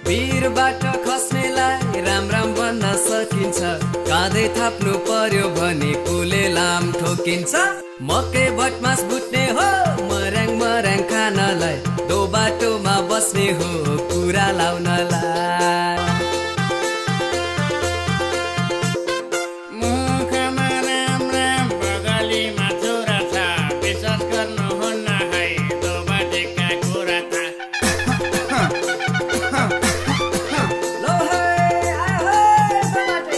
भिरबाट खस्नेलाई राम राम भन्न सकिन्छ, काँधै थाप्नु पर्यो भने कुले लाम ठोकिन्छ। मकै भटमास बुट्ने हो मर्याङ मर्याङ खानलाई, दो बाटोमा बस्ने हो कुरा लाउनलाई। मुखमा राम राम बगलीमा छोरा छ, विश्वास गर्नुहुन्न है दो बाटेका कुरा छ। लो है आयो है दो बाटे।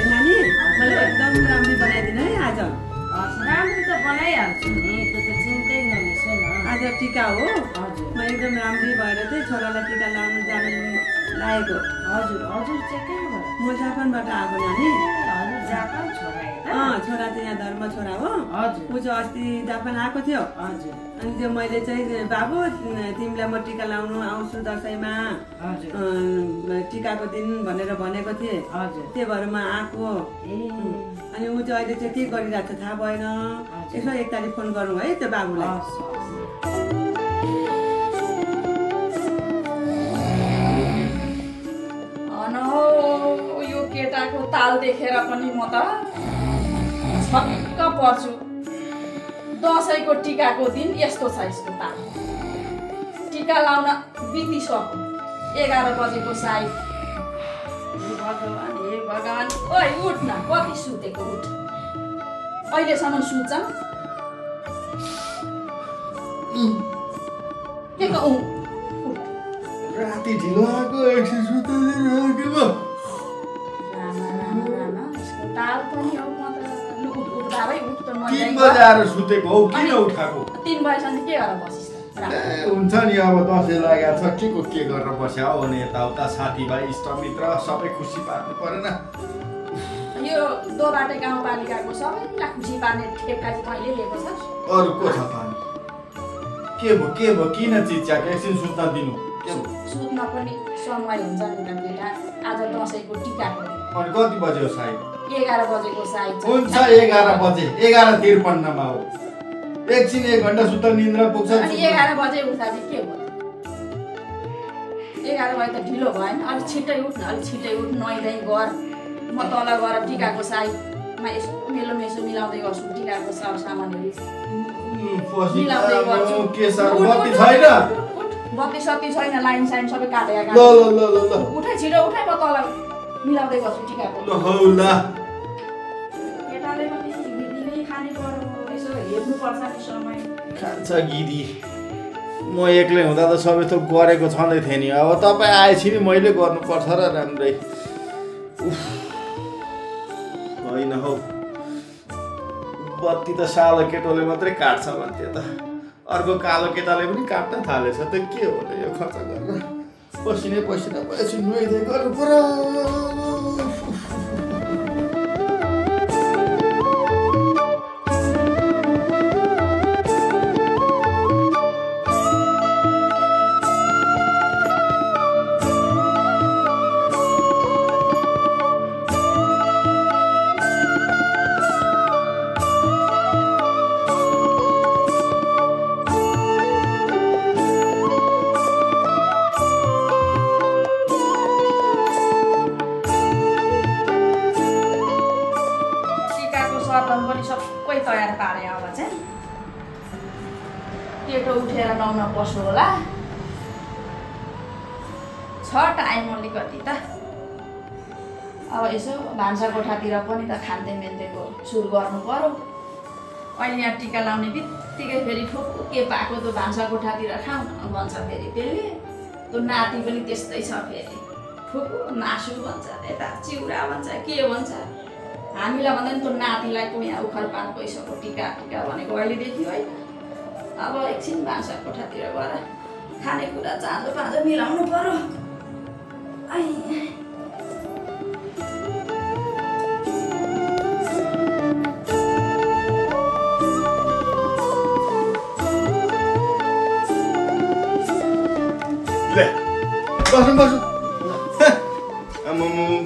नानी मलाई एकदम राम्रो बनाइदिनु है आज। राम्रो त बनाइहाल्छु नि, त्यो त चिन्तै नलिसो न। आज टिका हो। हजुर म एकदम राम्रै भएर चाहिँ छोरालाई टिका लाउनु जानु लागेको। हजुर हजुर चाहिँ कहाँबाट? म जापानबाट आएको नानी। हजुर जापान छोरा हेर। छोरा चाहिँ यहाँ धर्म छोरा हो। हजुर ऊ चाहिँ अस्ति जापान आएको थियो। हजुर अनि त्यो मैले चाहिँ बाबु तिमीलाई म टिका लाउनु आउँछु दसैँमा, हजुर टिकाको दिन भनेर भनेको थिएँ। हजुर त्यही भएर म आएको। ए अनि ऊ चाहिँ अहिले चाहिँ के गरिरहेको छ थाहा भएन। यसो एकतारिक फोन गरौँ है त्यो बाबुलाई। हस्, हस्। हो यो केटाको ताल देखेर पनि म त छक्क पर्छु। दसैँको टिकाको दिन यस्तो छ यसको ताल। टिका लाउन बितिसक्यो 11 बजेको साइड। हे भगवान् ओइ उठ न, कति सुतेको उठ, अहिलेसम्म सुत्छ के को राति ढिलो आएको एकछिन सुत्दै रामा यसको ताल पनि हो। म त लु उठ भाइ उठ त 3 बजे आएर सुतेको हौ, किन उठाएको? 3 बजेसम्म के गरेर बसिस् त? हुन्छ नि अब दसैँ लागेको छ, के गरेर बस्या हो भने यताउता साथीभाइ इष्टमित्र सबै खुसी पार्नु परेन। यो दोबाटे गाउँपालिकाको सबैलाई खुसी पार्ने ठेक्का चाहिँ मैले लिएको छ। अरू को छ त अनि? के भयो किन चिच्याको? एकछिन सुत्न दिनु। के भयो? सुत्न पनि समय हुन्छ नि त बेटा, आज दसैँको टिकाको दिन। अनि कति बजे हो साई? 11 बजेको साइज हुन्छ 11 बजे 11:53 मा हो। एकछिन 1 घण्टा सुत्दा निन्द्रा पुग्छ। अनि 11 बजे उठ्दा चाहिँ के भयो? 11 बजे त ढिलो भएन, अलि छिट्टै उठ न, अलि छिट्टै उठ, नुहाइधुवाइ गर। म तल गएर टिकाको साइजमा यसो मेसो मिलाउँदै गर्छु, टिकाको सामानहरू मिलाउँदै गर्छु। के सर बत्ती छैन? बत्ती सत्ती छैन, लाइन साइन सबै काटेका। ल उठाइ छिटो उठाइ, म तल मिलाउँदै गर्छु टिकाको। ल हौ ल केटाले पनि गिरी खाने पर्यो, यसो हेर्नुपर्छ नि समय। खान्छ गिरी। म एक्लै हुँदा त सबै थोक गरेको छँदै थिएँ नि, अब तपाईँ आएपछि नि मैले गर्नुपर्छ र राम्रै। होइन हौ, बत्ती त सालो केटोले मात्रै काट्छ भन्थ्यो त, अर्को कालो केटाले पनि काट्न थालेछ त। के हो र यो खर्च गरेर? पसिनै पसिना भएपछि नुहाइधुवाइ गर्नु पर्यो। सबै तयार पारे। अब चाहिँ केटो उठेर नुहाउन पस्नु होला, छ टाइम अलिकति त। अब यसो भान्सा कोठातिर पनि त खाँदै मेन्देको सुरु गर्नु पर्यो। अहिले यहाँ टिका लाउने बित्तिकै फेरि ठुक्कु के पाएको त भान्सा कोठातिर खाउँ भन्छ फेरि त्यसले। त्यो नाति पनि त्यस्तै छ, फेरि ठुक्कु मासु भन्छ, यता चिउरा भन्छ, के भन्छ। हामीलाई भन्दा नि त्यो नातिलाई पो यहाँ उखर पान गइसक्यो टिका भनेको अहिलेदेखि है। अब एकछिन भान्सा कोठातिर गएर खानेकुरा चाँजो पाँजो मिलाउनु पर्यो।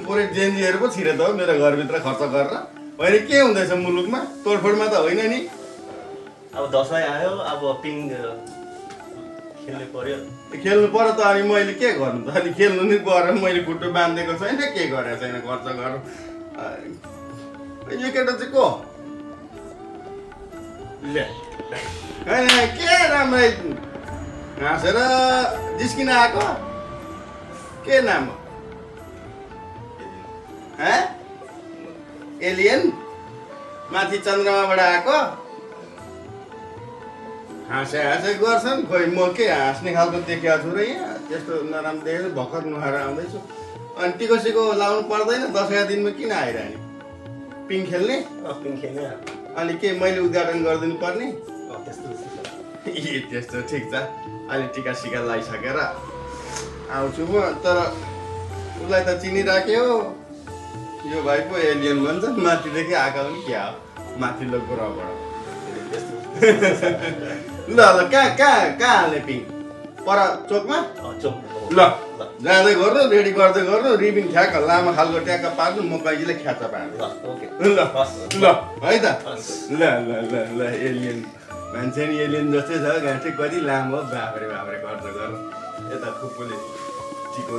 पुरै जेन्जीहरू पो छिरे त हो मेरो घरभित्र खर्च गरेर। होइन के हुँदैछ मुलुकमा तोडफोडमा त होइन नि अब दसैँ आयो अब पिङ खेल्नु पर्यो खेल्नु पर्यो त अनि मैले के गर्नु त अनि खेल्नु नि गएर मैले खुट्टो बाँधेको छैन के गरेको छैन खर्च गर यो केटा चाहिँ को ले होइन के राम्रै हाँसेर जिस्किन आएको के नाम हो एलियन माथि चन्द्रमाबाट आएको हाँसे गर्छन् खोइ म के हाँस्ने खालको देखेको छु र यहाँ त्यस्तो नराम्रो देखेर भर्खर नुहाएर आउँदैछु अनि टिकोसीको लाउनु पर्दैन दसैँका दिनमा किन आइरहने पिङ खेल्ने पिङ खेल्ने अनि के मैले उद्घाटन गरिदिनु पर्ने त्यस्तो त्यस्तो ठिक छ अहिले टिका सिका लगाइसकेर आउँछु म तर उसलाई त चिनिराख्यो यो भाइ पो एलियन भन्छ माथिदेखि आएको पनि क्या हो माथिल्लो ग्रहबाट ल कहाँ हाल्ने पिङ पर चोकमा ल जाँदै गर्नु रेडी गर्दै गर्नु रिबिन ठ्याक्क लामो खालको ट्याक्क पार्नु म कहिलेले ख्याचा पार्नु ल है त ल एलियन मान्छे नि एलियन जस्तै छ गाँठे कति लामो बाफ्रे गर्छ गर्नु यता फुपूले चिको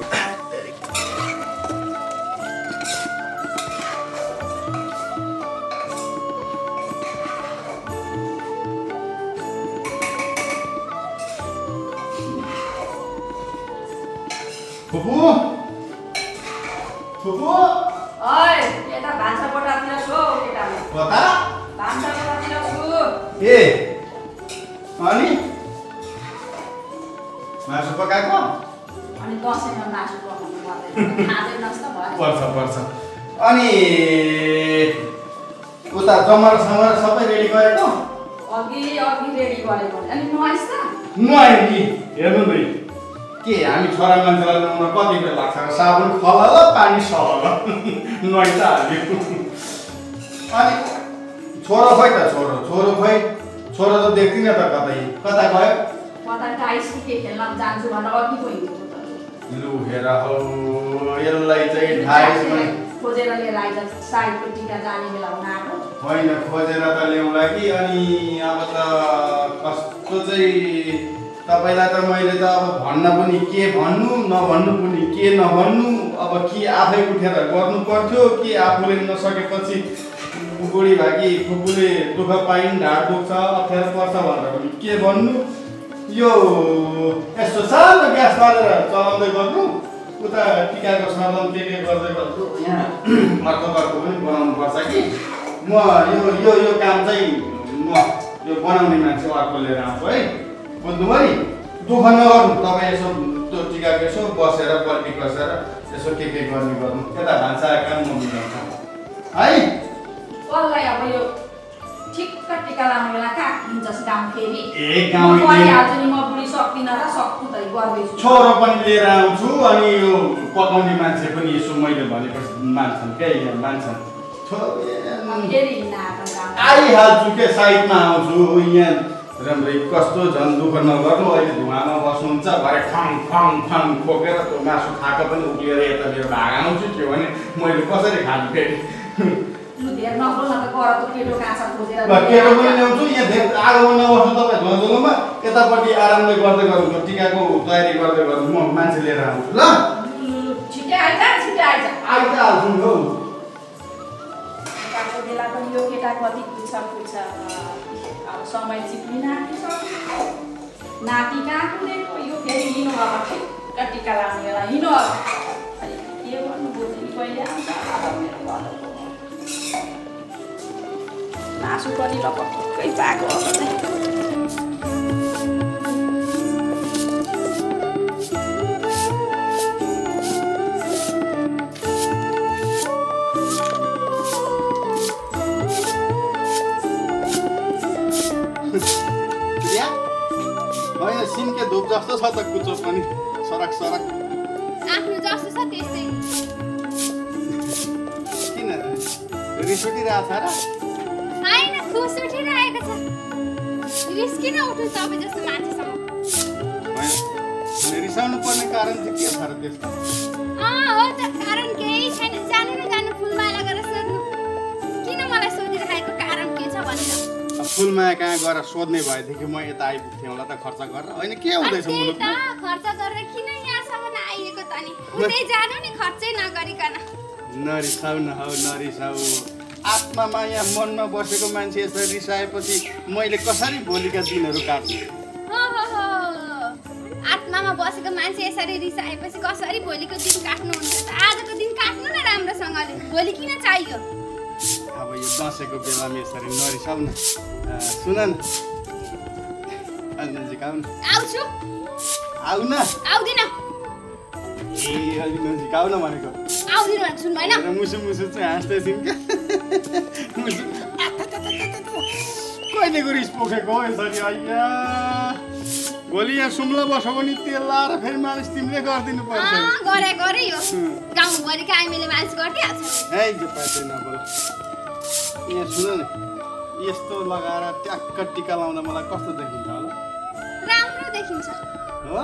फुपू ओइ यता भान्सा कोठातिर छु केटाले कता भान्सा कोठातिर छु ए अनि मासु पकाएको अनि दसैँमा मासु पकाउनु पर्दैन खाँदैनस् त भयो पर्छ अनि उता जमरा समरा सबै रेडी गरेको अघि रेडी गरेको अनि नुहाइस् त नुहाए नि हेर्नु नि के हामी छोरा मान्छेलाई नुहाउन कति बेला लाग्छ साबुन खलाल पानी सलाल नुहाइ त हाल्यो अनि छोरो खोइ त छोरो खोइ छोरो त देख्दिन त कता गयो कता टाइस के खेल्न जान्छु भनेर अघि पो हिँडेको त लु हेर हौ यसलाई चाहिँ ढाइस खोजेर लिएर आइज साइडको टिका जाने बेला हुन आएको होइन खोजेर त ल्याउँला कि अनि अब त कस्तो चाहिँ तपाईँलाई त मैले त अब भन्न पनि के भन्नु नभन्नु पनि के नभन्नु अब कि आफै उठेर गर्नु पर्थ्यो कि आफूले नसकेपछि बुढी भागी फुपूले दुःख पाइन् ढाड दुख्छ अप्ठ्यारो पर्छ भनेर पनि के भन्नु यो यस्तो सानो ग्यास बालेर चलाउँदै गर्नु उता टिकाको सरदम के गर्दै गर्छु यहाँ अर्को पनि बनाउनु पर्छ कि म यो काम चाहिँ म यो बनाउने मान्छे अर्को लिएर आउँछु है बुझ्नुभयो नि दुःख नगर्नु तपाईँ यसो त्यो टिकाको यसो बसेर पल्टी कसेर यसो के गर्ने गर्नु यता भान्सा काम म मिलाउँछु है कसलाई अब यो ठिक्क टिका लाउने बेला कहाँ हिँड्छस् गाउँ फेरि ए गाउँ गरिहाल्छु नि म बुढी सक्दिनँ र सक्छु त गर्दैछु छोरो पनि लिएर आउँछु अनि यो पकाउने मान्छे पनि यसो मैले भनेपछि मान्छन् क्या यहाँ मान्छन् फेरि हिँड्न आएको आइहाल्छु के साइडमा आउँछु यहाँ राम्रै कस्तो झन् दुःख नगर्नु अहिले धुवामा बस्नुहुन्छ भरे खङ खोकेर त्यो मासु खाएको पनि उक्लिएर यता मेरो भाग आउँछु त्यो भने मैले कसरी खानु फेरि धेर नबोल्न त करको केटो काँचा खोजेर केटो पनि ल्याउँछु यहाँ धेरै आगोमा नबस्नु तपाईँ धुवाधुलोमा यतापट्टि आरामले गर्दै गर्नु टिकाको तयारी गर्दै गर्नु म मान्छे लिएर आउँछु ल छिट्टै आइज आइहाल्छु नि हौ टिकाको बेला पनि यो केटा कति पुग्छ अब समय चिप्लिन आँटिसक्यो नाति कहाँ कुदेको यो फेरि हिँड्नु अब ठिक्क टिका लाउने बेला हिँड्नु अब अनि के गर्नु बुझ्नु कहिले आउँछ अब मेरो घरको मासु पनि लपक्कै पाएको अब चाहिँ होइन सिन्के धुप जस्तो छ त कुचो पनि सरक आफ्नो जस्तो छ त्यस्तै किन रिस उठिरहेको छ र होइन खुस उठिरहेको छ रिस किन उठ्नु तपाईँ जस्तो मान्छेसँग होइन रिसाउनु पर्ने कारण चाहिँ के छ र त्यस्तो हो त कारण केही छैन जानु न जानु फुलमाला गरेर सोध्नु किन फुलमाया कहाँ गएर सोध्ने भएदेखि म यता आइपुग्थेँ होला त खर्च गरेर होइन के हुँदैछ मुलुकमा खर्च गरेर किन यहाँसम्म आइएको त नि उतै जानु नि खर्चै नगरिकन नरिसाउ न हौ नरिसाउ आत्मामा यहाँ मनमा बसेको मान्छे यसरी रिसाएपछि मैले कसरी भोलिका दिनहरू काट्छु आत्मामा बसेको मान्छे यसरी रिसाएपछि कसरी भोलिको दिन काट्नुहुन्छ त आजको दिन काट्नु न राम्रोसँगले भोलि किन चाहियो अब यो दसैँको बेलामा यसरी नरिसाउ न सुन न नजिक आउ न आउँछु आउ न आउँदिन ए अलि नजिक आउ न भनेको आउँदिन भने सुन्नु भएन मुसु मुसु चाहिँ हाँस्दैछौँ क्या मुसु कहिलेको रिस पोखेको हो यसरी अಯ್या भोलि यहाँ सुम्ला बस्यो भने तेल लाएर फेरि मालिस तिमीले गरिदिनु पर्छ गरे यो गाउँभरिका हामीले मालिस गरिदिइहाल्छ है जो पाइँदैन बोल यहाँ सुन न यस्तो लगाएर ट्याक्क टिका लाउँदा मलाई कस्तो देखिन्छ होला राम्रो देखिन्छ हो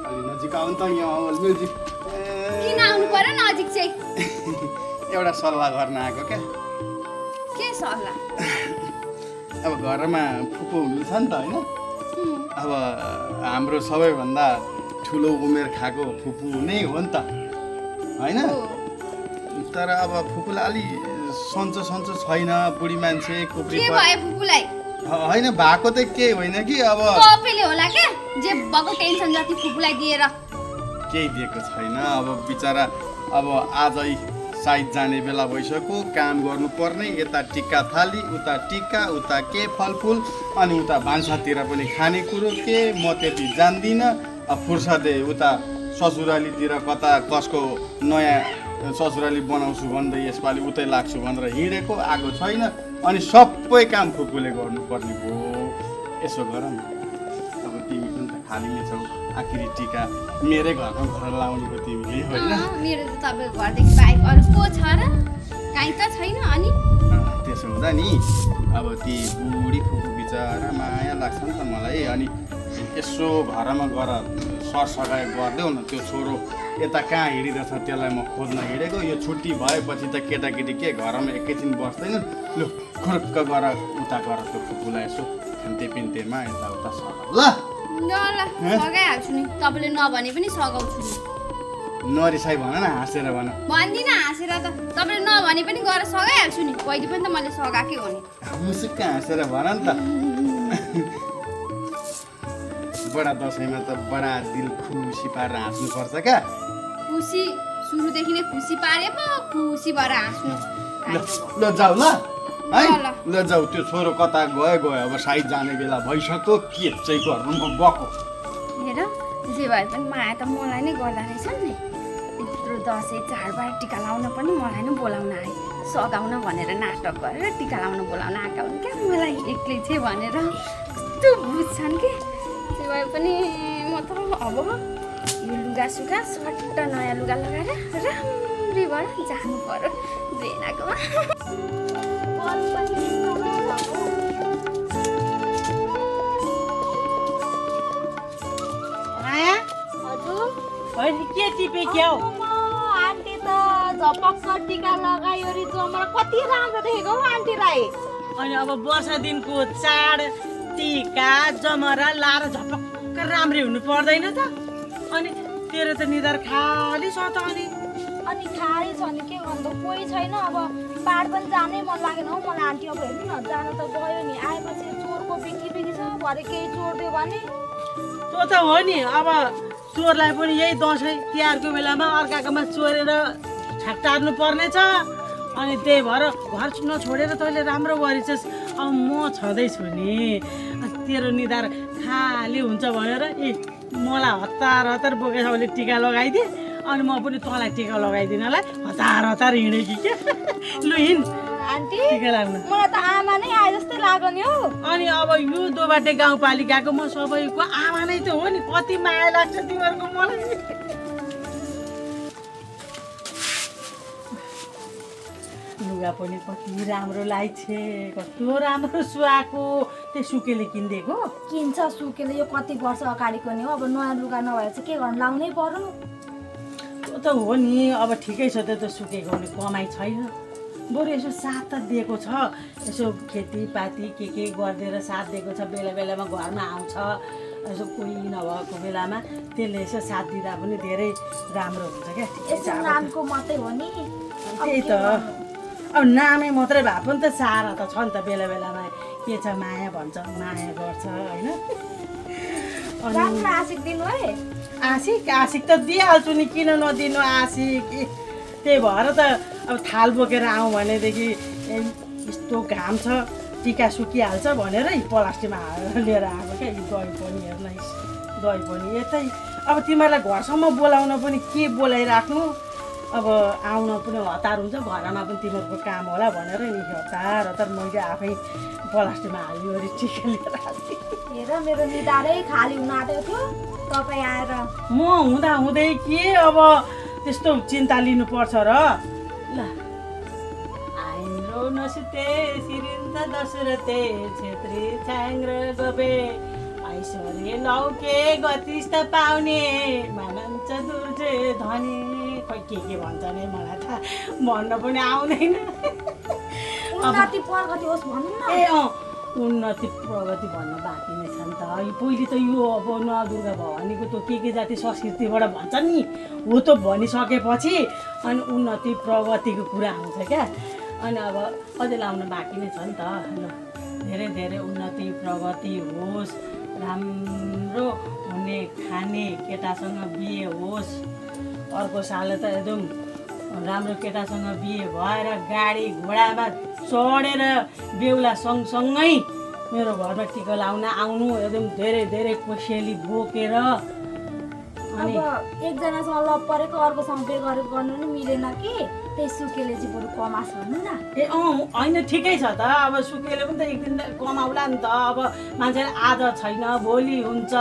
अलि नजिक आउनु त यहाँ आऊ अलि नजिक किन आउनु पर्यो नजिक चाहिँ एउटा सल्लाह गर्न आएको क्या के सल्लाह अब घरमा फुपू हुनुहुन्छ नि त होइन अब हाम्रो सबैभन्दा ठुलो उमेर खाएको फुपू नै हो नि त होइन तर अब फुपूलाई अलि सन्चो छैन बुढी मान्छे कुप्री होइन भएको त केही होइन कि अब होला के जे भएको टेन्सन जति फुपूलाई दिएर केही दिएको छैन अब बिचरा अब आजै साइड जाने बेला भइसक्यो काम गर्नुपर्ने यता टिका थाली उता टिका उता के फलफुल अनि उता भान्सातिर पनि खानेकुरो के म त्यति जान्दिनँ अब फुर्सदे उता ससुरालीतिर कता कसको नयाँ ससुराली बनाउँछु भन्दै यसपालि उतै लाग्छु भनेर हिँडेको आएको छैन अनि सबै काम फुपूले गर्नुपर्ने भयो यसो गर न अब तिमी पनि त खाली नै छौ आखिरी टिका मेरै घरमा घर लाउने हो तिमीले होइन मेरो त तपाईँको घरदेखि बाहेक अरू को छ र काहीँ त छैन अनि त्यसो हुँदा नि अब ती बुढी फुपू बिचरा माया लाग्छ नि त मलाई अनि यसो घरमा गएर सरसगाइ गरिदेऊ न त्यो छोरो यता कहाँ हिँडिरहेछ त्यसलाई म खोज्न हिँडेको यो छुट्टी भएपछि त केटाकेटी के घरमा एकैछिन बस्दैन लु खुर्क गएर उता गएर त्यो फुपूलाई यसो खान्ते पिन्तेमा यताउता सघाउ ल सघाइहाल्छु नि तपाईँले नभने पनि सघाउँछु नि नरिसाई भन न हाँसेर भन भन्दिनँ हाँसेर त तपाईँले नभने पनि गएर सघाइहाल्छु नि पहिले पनि त मैले सघाएकै हो नि मुसुक्क हाँसेर भन नि त बडा दसैँमा त बडा दिल खुसी पारेर हाँस्नुपर्छ क्या खुसी सुरुदेखि नै खुसी पारे पो खुसी भएर हाँस्नु ल जाऊ ल है ल जाऊ त्यो छोरो कता गयो अब साइड जाने बेला भइसक्यो के चाहिँ घरमा म गएको हेर जे भए पनि माया त मलाई नै गर्दा रहेछ नि यत्रो दसैँ चाडबाड टिका लाउन पनि मलाई नै बोलाउन आए सघाउन भनेर नाटक गरेर टिका लाउन बोलाउन आएका हुन् क्या मलाई एक्लै चाहिँ भनेर कस्तो बुझ्छन् कि जे भए पनि म त अब यो लुगासुगा सट्ट नयाँ लुगा लगाएर राम्री भएर जानु पर्यो बेनाकोमा माया हजुर होइन के टिपे क्या हो आन्टी त झपक्क टिका लगायो रि जमरा कति राम्रो देखेको हौ आन्टीलाई अनि अब वर्ष दिनको चाड टिका जमरा लाएर झपक्क राम्रै हुनु पर्दैन त अनि तेरो त निधार खाली छ त अनि खाली छ नि के गर्नु कोही छैन अब पाहाड पनि जानै मन लागेन हौ मलाई आन्टी अब हेर्नु न जानु त गयो नि आएपछि चोरको बिक्री छ भरे केही चोरिदियो भने त्यो त हो नि अब चोरलाई पनि यही दसैँ तिहारको बेलामा अर्काकोमा चोरेर छाक्टार्नु पर्ने छ अनि त्यही भएर घर नछोडेर तैँले राम्रो गरिछस् अब म छँदैछु नि तेरो निधार खाली हुन्छ भनेर मलाई हतार बोकेछ भने टिका लगाइदिए अनि म पनि तँलाई टिका लगाइदिनलाई हतार हिँडेँ कि क्या लु हिँड आन्टी टिका लाग्नु मलाई त आमा नै आए जस्तै लाग्यो नि हौ अनि अब यो दोबाटे गाउँपालिकाको म सबैको आमा नै त हो नि कति माया लाग्छ तिमीहरूको मलाई लुगा पनि कति राम्रो लाग्छ कस्तो राम्रो सुहाएको त्यो सुकेले किनिदिएको किन्छ सुकेले यो कति वर्ष अगाडिको नि हो अब नयाँ लुगा नभएर चाहिँ के गर्नु लाउनै पर्यो त्यो त हो नि अब ठिकै छ त्यो त सुकेको नि कमाइ छैन बरु यसो साथ त दिएको छ यसो खेतीपाती के गरिदिएर साथ दिएको छ बेला बेलामा घरमा आउँछ यसो कोही नभएको बेलामा त्यसले यसो साथ दिँदा पनि धेरै राम्रो हुन्छ क्या यसो नामको मात्रै हो नि त्यही त अब नामै मात्रै भए पनि त सारा त छ नि त बेला बेलामा के छ माया भन्छ माया गर्छ होइन राम्रो आशिक दिनु है आशिक त दिइहाल्छु नि किन नदिनु आशिक त्यही भएर त अब थाल बोकेर आउँ भनेदेखि यस्तो घाम छ टिका सुकिहाल्छ भनेर प्लास्टिकमा लिएर आएको क्या दही पनि हेर्न दही पनि यतै अब तिमीहरूलाई घरसम्म बोलाउन पनि के बोलाइराख्नु अब आउन पनि हतार हुन्छ घरमा पनि तिमीहरूको काम होला भनेर नि हतार मैले आफै प्लास्टिकमा हालिवरी टिका लिएर आएको हेर मेरो निधारै खाली हुन आँटेको थियो तपाईँ आएर म हुँदै के अब त्यस्तो चिन्ता लिनुपर्छ र ल आइम्रो नसुते सिरिन्द दशरथे छेत्री छ्याङ्ग्र गबे ऐश्वर्य लौके गतिस्त पाउने मानन्छ दुर्जे धनी खोइ के भन्छ नि मलाई त भन्न पनि आउँदैन उन्नति प्रगति होस् भन्नु न ए उन्नति प्रगति भन्न बाँकी नै छ नि त पहिले त यो अब नवदुर्गा भवानीको त के जाति संस्कृतिबाट भन्छन् नि हो त भनिसकेपछि अनि उन्नति प्रगतिको कुरा आउँछ क्या अनि अब अझै लाउन बाँकी नै छ नि त ल धेरै धेरै उन्नति प्रगति होस् राम्रो हुने खाने केटासँग बिहे होस् अर्को साल त एकदम राम्रो केटासँग बिहे भएर गाडी घोडामा चढेर बेहुला सँगसँगै मेरो घरमा टिका लाउन आउनु एकदम धेरै धेरै कोसेली बोकेर अब एकजनासँग लभ परेको अर्कोसँग बिहे गरेको गर्नु नि मिलेन कि त्यही सुकेले चाहिँ बरु कमास भन्नु न ए होइन ठिकै छ त अब सुकेले पनि त एक दिन कमाउला नि त अब मान्छेले आज छैन भोलि हुन्छ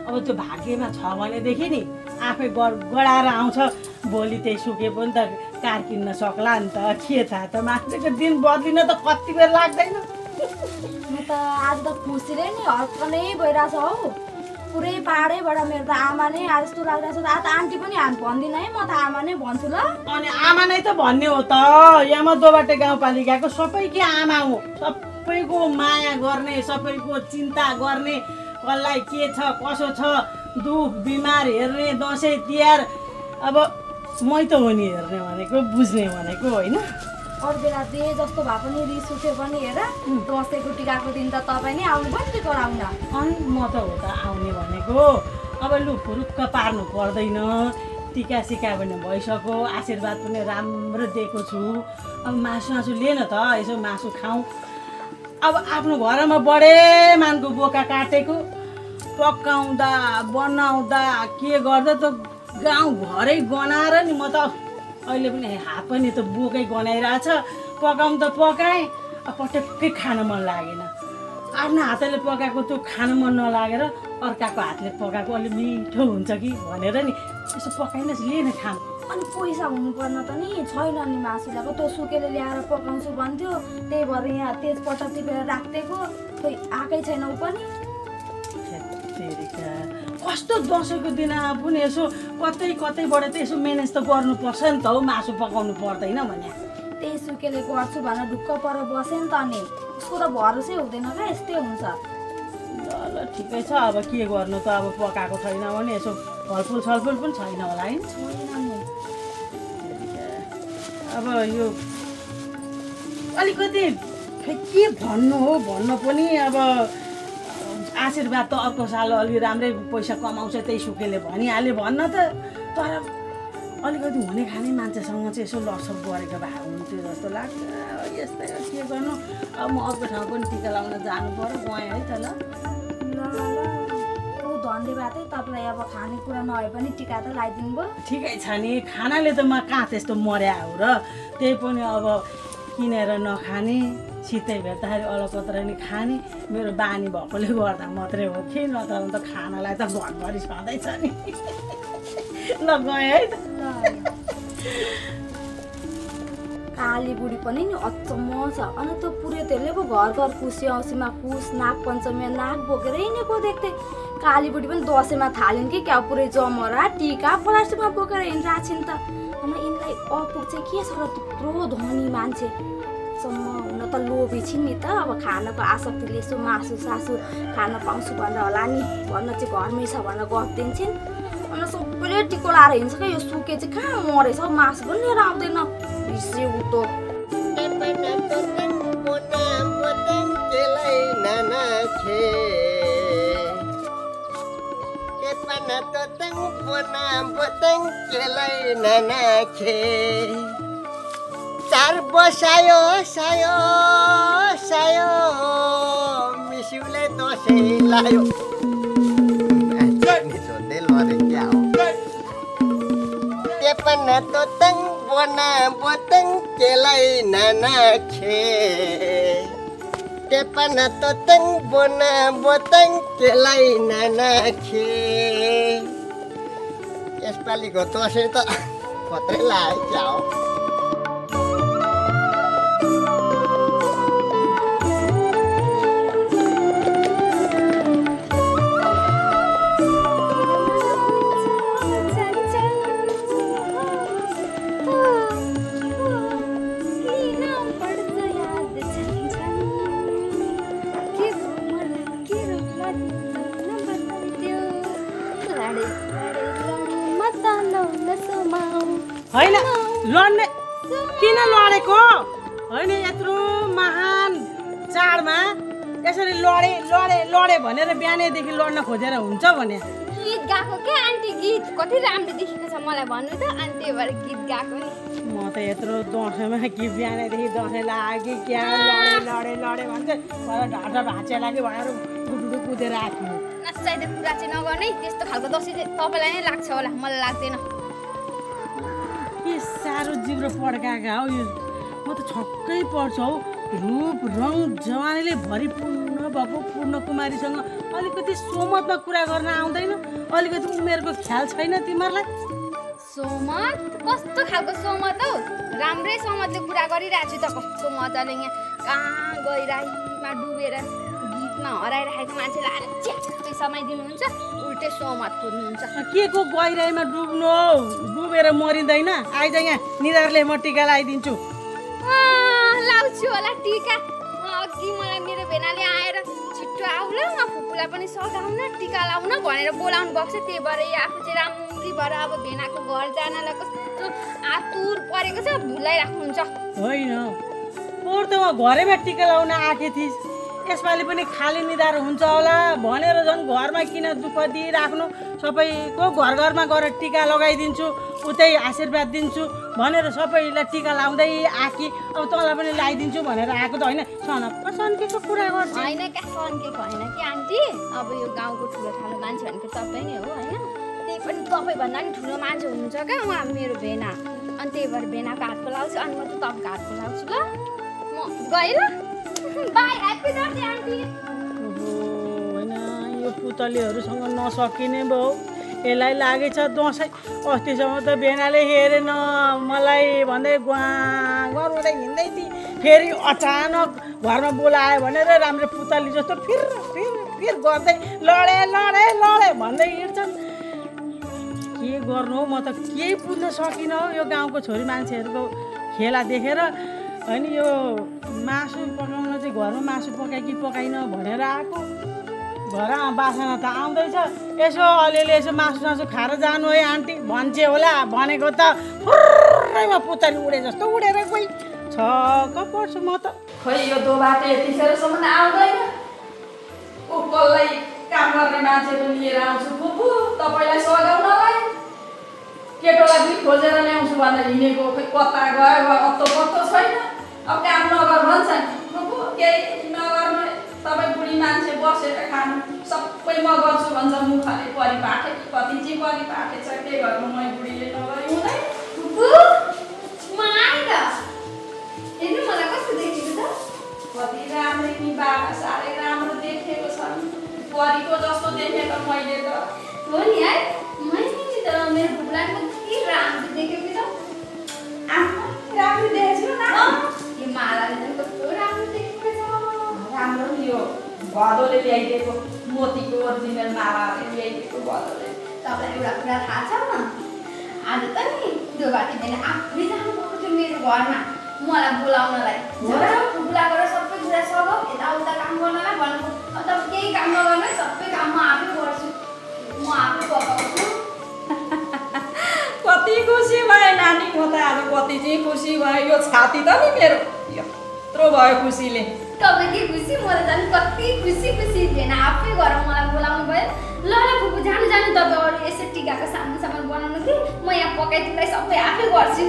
अब त्यो भाग्यमा छ भनेदेखि नि आफै गडाएर आउँछ भोलि त्यही सुके पनि त कार किन्न सक्ला नि त के थाहा त मान्छेको दिन बदलिन त कति बेर लाग्दैन म त आज त खुसीले नि हर्कनै भइरहेछ हौ पुरै पाहाडैबाट मेरो त आमा नै आज जस्तो लागिरहेछ आज त आन्टी पनि भन्दिनँ है म त आमा नै भन्छु ल अनि आमा नै त भन्ने हो त यहाँ दोबाटे गाउँपालिकाको सबैकै आमा हो सबैको माया गर्ने सबैको चिन्ता गर्ने कसलाई के छ कसो छ दुख बिमार हेर्ने दसैँ तिहार अब मै त हो नि हेर्ने भनेको बुझ्ने भनेको होइन अरू बेला जे जस्तो भए पनि रिस उठ्यो पनि हेर दसैँको टिकाको दिन त तपाईँ नै आउनु पनि टिका लाउन अनि म त हो त आउने भनेको अब लु फुरुक्क पार्नु पर्दैन टिका सिका भने भइसक्यो आशीर्वाद पनि राम्रो दिएको छु अब मासु लिएन त यसो मासु खाउँ अब आफ्नो घरमा बडे मानको बोका काटेको पकाउँदा बनाउँदा के गर्दा त गाउँ घरै गनाएर नि म त अहिले पनि हात पनि त बोकै गनाइरहेछ पकाउनु त पकाएँ पटक्कै खान मन लागेन आफ्नो हातले पकाएको त्यो खान मन नलागेर अर्काको हातले पकाएको अलिक मिठो हुन्छ कि भनेर नि यसो पकाइनस् लिएन खानु अनि पैसा हुनुपर्न त नि छैन नि मासुलाई त्यो सुकेले ल्याएर पकाउँछु भन्थ्यो त्यही भएर यहाँ तेजपत्ता टिपेर राखिदिएको खोइ आएकै छैन ऊ पनि कस्तो दसैँको दिन पनि यसो कतैबाट त यसो म्यानेज त गर्नुपर्छ नि त हौ मासु पकाउनु पर्दैन भने त्यही सुकेले गर्छु भनेर ढुक्क पर बस्यो नि त नि उसको त भरोसै हुँदैन क्या यस्तै हुन्छ ल ठिकै छ अब के गर्नु त अब पकाएको छैन भने यसो फलफुल सलफुल पनि छैन होला है अब यो अलिकति के भन्नु हो भन्नु पनि अब आशीर्वाद त अर्को साल अलि राम्रै पैसा कमाउँछ त्यही सुकेले भनिहाल्यो भन्न त तर अलिकति हुने खाने मान्छेसँग चाहिँ यसो लसप गरेको भए हुन्थ्यो जस्तो लाग्छ यस्तै के गर्नु अब म अर्को ठाउँ पनि टिका लाउन जानु पर्यो गएँ है त ल धन्यवाद है तपाईँलाई अब खानेकुरा नभए पनि टिका त लगाइदिनु भयो ठिकै छ नि खानाले त म कहाँ त्यस्तो मर्या हो र त्यही पनि अब किनेर नखाने शीतै भेट्दाखेरि अलकत्र नि खाने मेरो बानी भएकोले गर्दा मात्रै हो कि नत्र त खानालाई त भनभरि छँदैछ नि ल गएँ है त काली बुढी पनि नि अचम्म छ अनि त्यो पुरेतहरूले पो घर घर पुसी औँसीमा पुस नाग पञ्चमीमा नाग बोकेर हिँडेको देख्थे काली बुढी पनि दसैँमा थालिन् कि क्या पुरै जमरा टिका प्लास्टिकमा बोकेर हिँडिरहेको छिन् त अनि यिनलाई अपुग चाहिँ के छ र त्यत्रो धनी मान्छे अचम्म हुन त लोभी छिन् नि त अब खानको आसक्तिले यसो मासु सासु खान पाउँछु भनेर होला नि भन्न चाहिँ घरमै छ भनेर गरिदिन्छन् अनि सबैले टिको लाएर हिँड्छ क्या यो सुके चाहिँ कहाँ मरेछ मासु पनि लिएर आउँदैन बिर्से उतो चार बसायो सायो सायो मिसिउले दसैँ लायो झोड्दै लरे क्या हो तेपना तोतङ बना बोतङ केलाई नाना खे तेपना तोतङ बना बोतङ केलाई नाना खे यसपालिको दसैँ त कत्रै लाग्यो क्या हो होइन लड्ने किन लडेको होइन यत्रो महान चाडमा यसरी लडे लडे लडे भनेर बिहानैदेखि लड्न खोजेर हुन्छ भने गीत गाएको क्या आन्टी गीत कति राम्रो देखेको छ मलाई भन्नु त आन्टी भएर गीत गाएको नि म त यत्रो दसैँमा कि बिहानैदेखि दसैँ लाग्यो क्या लडे लडे लडे भन्छ ढाँटा भाँचे लाग्यो भनेर गुडुडु कुदेर आएको नचाहिँदो कुरा चाहिँ नगर्ने त्यस्तो खालको दसैँ चाहिँ तपाईँलाई नै लाग्छ होला मलाई लाग्दैन के साह्रो जिब्रो पड्काएका हो यो म त छक्कै पर्छु हौ रूप रङ जवानीले भरिपूर्ण भएको पूर्ण कुमारीसँग अलिकति सोमतमा कुरा गर्न आउँदैन अलिकति उमेरको ख्याल छैन तिमीहरूलाई सोमत कस्तो खालको सोमत हौ राम्रै सोमतले कुरा गरिरहेको छु त कस्तो मजाले यहाँ कहाँ गइराहीमा डुबेर गीतमा हराइरहेको मान्छेलाई आएर च्याक्कै समाइदिनुहुन्छ उल्टे सोमत खोज्नुहुन्छ के को गहिराईमा डुब्नु हौ डुबेर मरिँदैन आइज यहाँ निधारले म टिका लगाइदिन्छु लाउँछु होला टिका अघि मलाई मेरो भेनाले आएर छिट्टो आउला म फुपूलाई पनि सघाउन टिका लाउन भनेर बोलाउनु भएको छ त्यही भएर आफू चाहिँ राम्री भएर अब भेनाको घर जानलाई कस्तो आतुर परेको छ भुलाइराख्नुहुन्छ होइन पोहोर त म घरैमा टिका लाउन आएकी थिइस् यसपालि पनि खाली निधार हुन्छ होला भनेर झन् घरमा किन दुःख दिइराख्नु सबैको घर घरमा गएर टिका लगाइदिन्छु उतै आशीर्वाद दिन्छु भनेर सबैलाई टिका लाउँदै आकी अब तँलाई पनि लगाइदिन्छु भनेर आएको त होइन सन्केको कुरा गर्छ होइन क्या सन्केको होइन कि आन्टी अब यो गाउँको ठुलो ठालो मान्छे भनेको तपाईँ नै हो होइन त्यही पनि तपाईँभन्दा पनि ठुलो मान्छे हुनुहुन्छ क्या उहाँ मेरो भेना अनि त्यही भएर भेनाको हातको लाउँछु अनि म त तपाईँको हातको लाउँछु ल म गएँ ल बाई ह्याप्पी बर्थडे आन्टी होइन यो पुतलीहरूसँग नसकिने भयो यसलाई लागेछ दसैँ अस्तिसम्म त भेनाले हेरेन मलाई भन्दै गुवाँ हुँदै हिँड्दै थिएँ फेरि अचानक घरमा बोलायो भनेर राम्रो पुतली जस्तो फिर गर्दै लडे लडे लडे भन्दै हिँड्छन् के गर्नु हौ म त केही बुझ्न सकिनँ हौ यो गाउँको छोरी मान्छेहरूको खेला देखेर होइन यो मासु पकाउन चाहिँ घरमा मासु पकाइ कि पकाइन भनेर आएको घर बासना त आउँदैछ यसो अलिअलि यसो मासु खाएर जानु है आन्टी भन्छे होला भनेको त फुर्रैमा पुतली उडे जस्तो उडेर गई छक्क पर्छु म त खै यो दोबाटो यतिखेरसम्म आउँदैन ऊ कसलाई काम गर्ने मान्छे पनि लिएर आउँछु फुपू तपाईँलाई सघाउनलाई केटोलाई पनि खोजेर ल्याउँछु भनेर हिँडेको खै कता गयो अत्तो पत्तो छैन अब काम नगर भन्छ फुपू केही नगर्नु तपाईँ बुढी मान्छे बसेर खानु सबै म गर्छु भन्छ मुखले परिपाठे कति चाहिँ परिपाठे छ के गर्नु मै बुढीले नगरी हुँदैन फुपू मलाई त हेर्नु मलाई कस्तो देखेको त कति राम्रो नि बाबा साह्रै राम्रो देखेको छ परीको जस्तो देखेको मैले त हो नि है मैले त मेरो फुपूलाई कति राम्रो देखेको त आफ्नो राम्रो देखेछु न यो मालाले त कस्तो राम्रो देखेको छ राम्रो नि यो भदोले ल्याइदिएको मोतीको ओरिजिनल मालाले ल्याइदिएको भदोले तपाईँलाई एउटा कुरा थाहा छ न आज त नि दोबाटी बिहान आफै जानुभएको थियो मेरो घरमा मलाई बोलाउनलाई फुपुला गरेर सबै कुरा सघाउ यताउता काम गर्नलाई भन्नु अन्त केही काम नगर्नु सबै काम म आफै गर्छु म आफै पकाउँछु कति खुसी भयो नानी म त आज कति चाहिँ खुसी भयो यो छाती त नि मेरो यत्रो भयो खुसीले तपाईँ के खुसी म त झन् कति खुसी थिएन आफै गरेर मलाई बोलाउनु भयो ल फुपू जानु तपाईँ अरू यसै टिकाको सामान बनाउनु कि म यहाँ पकाइदिँदै सबै आफै गर्छु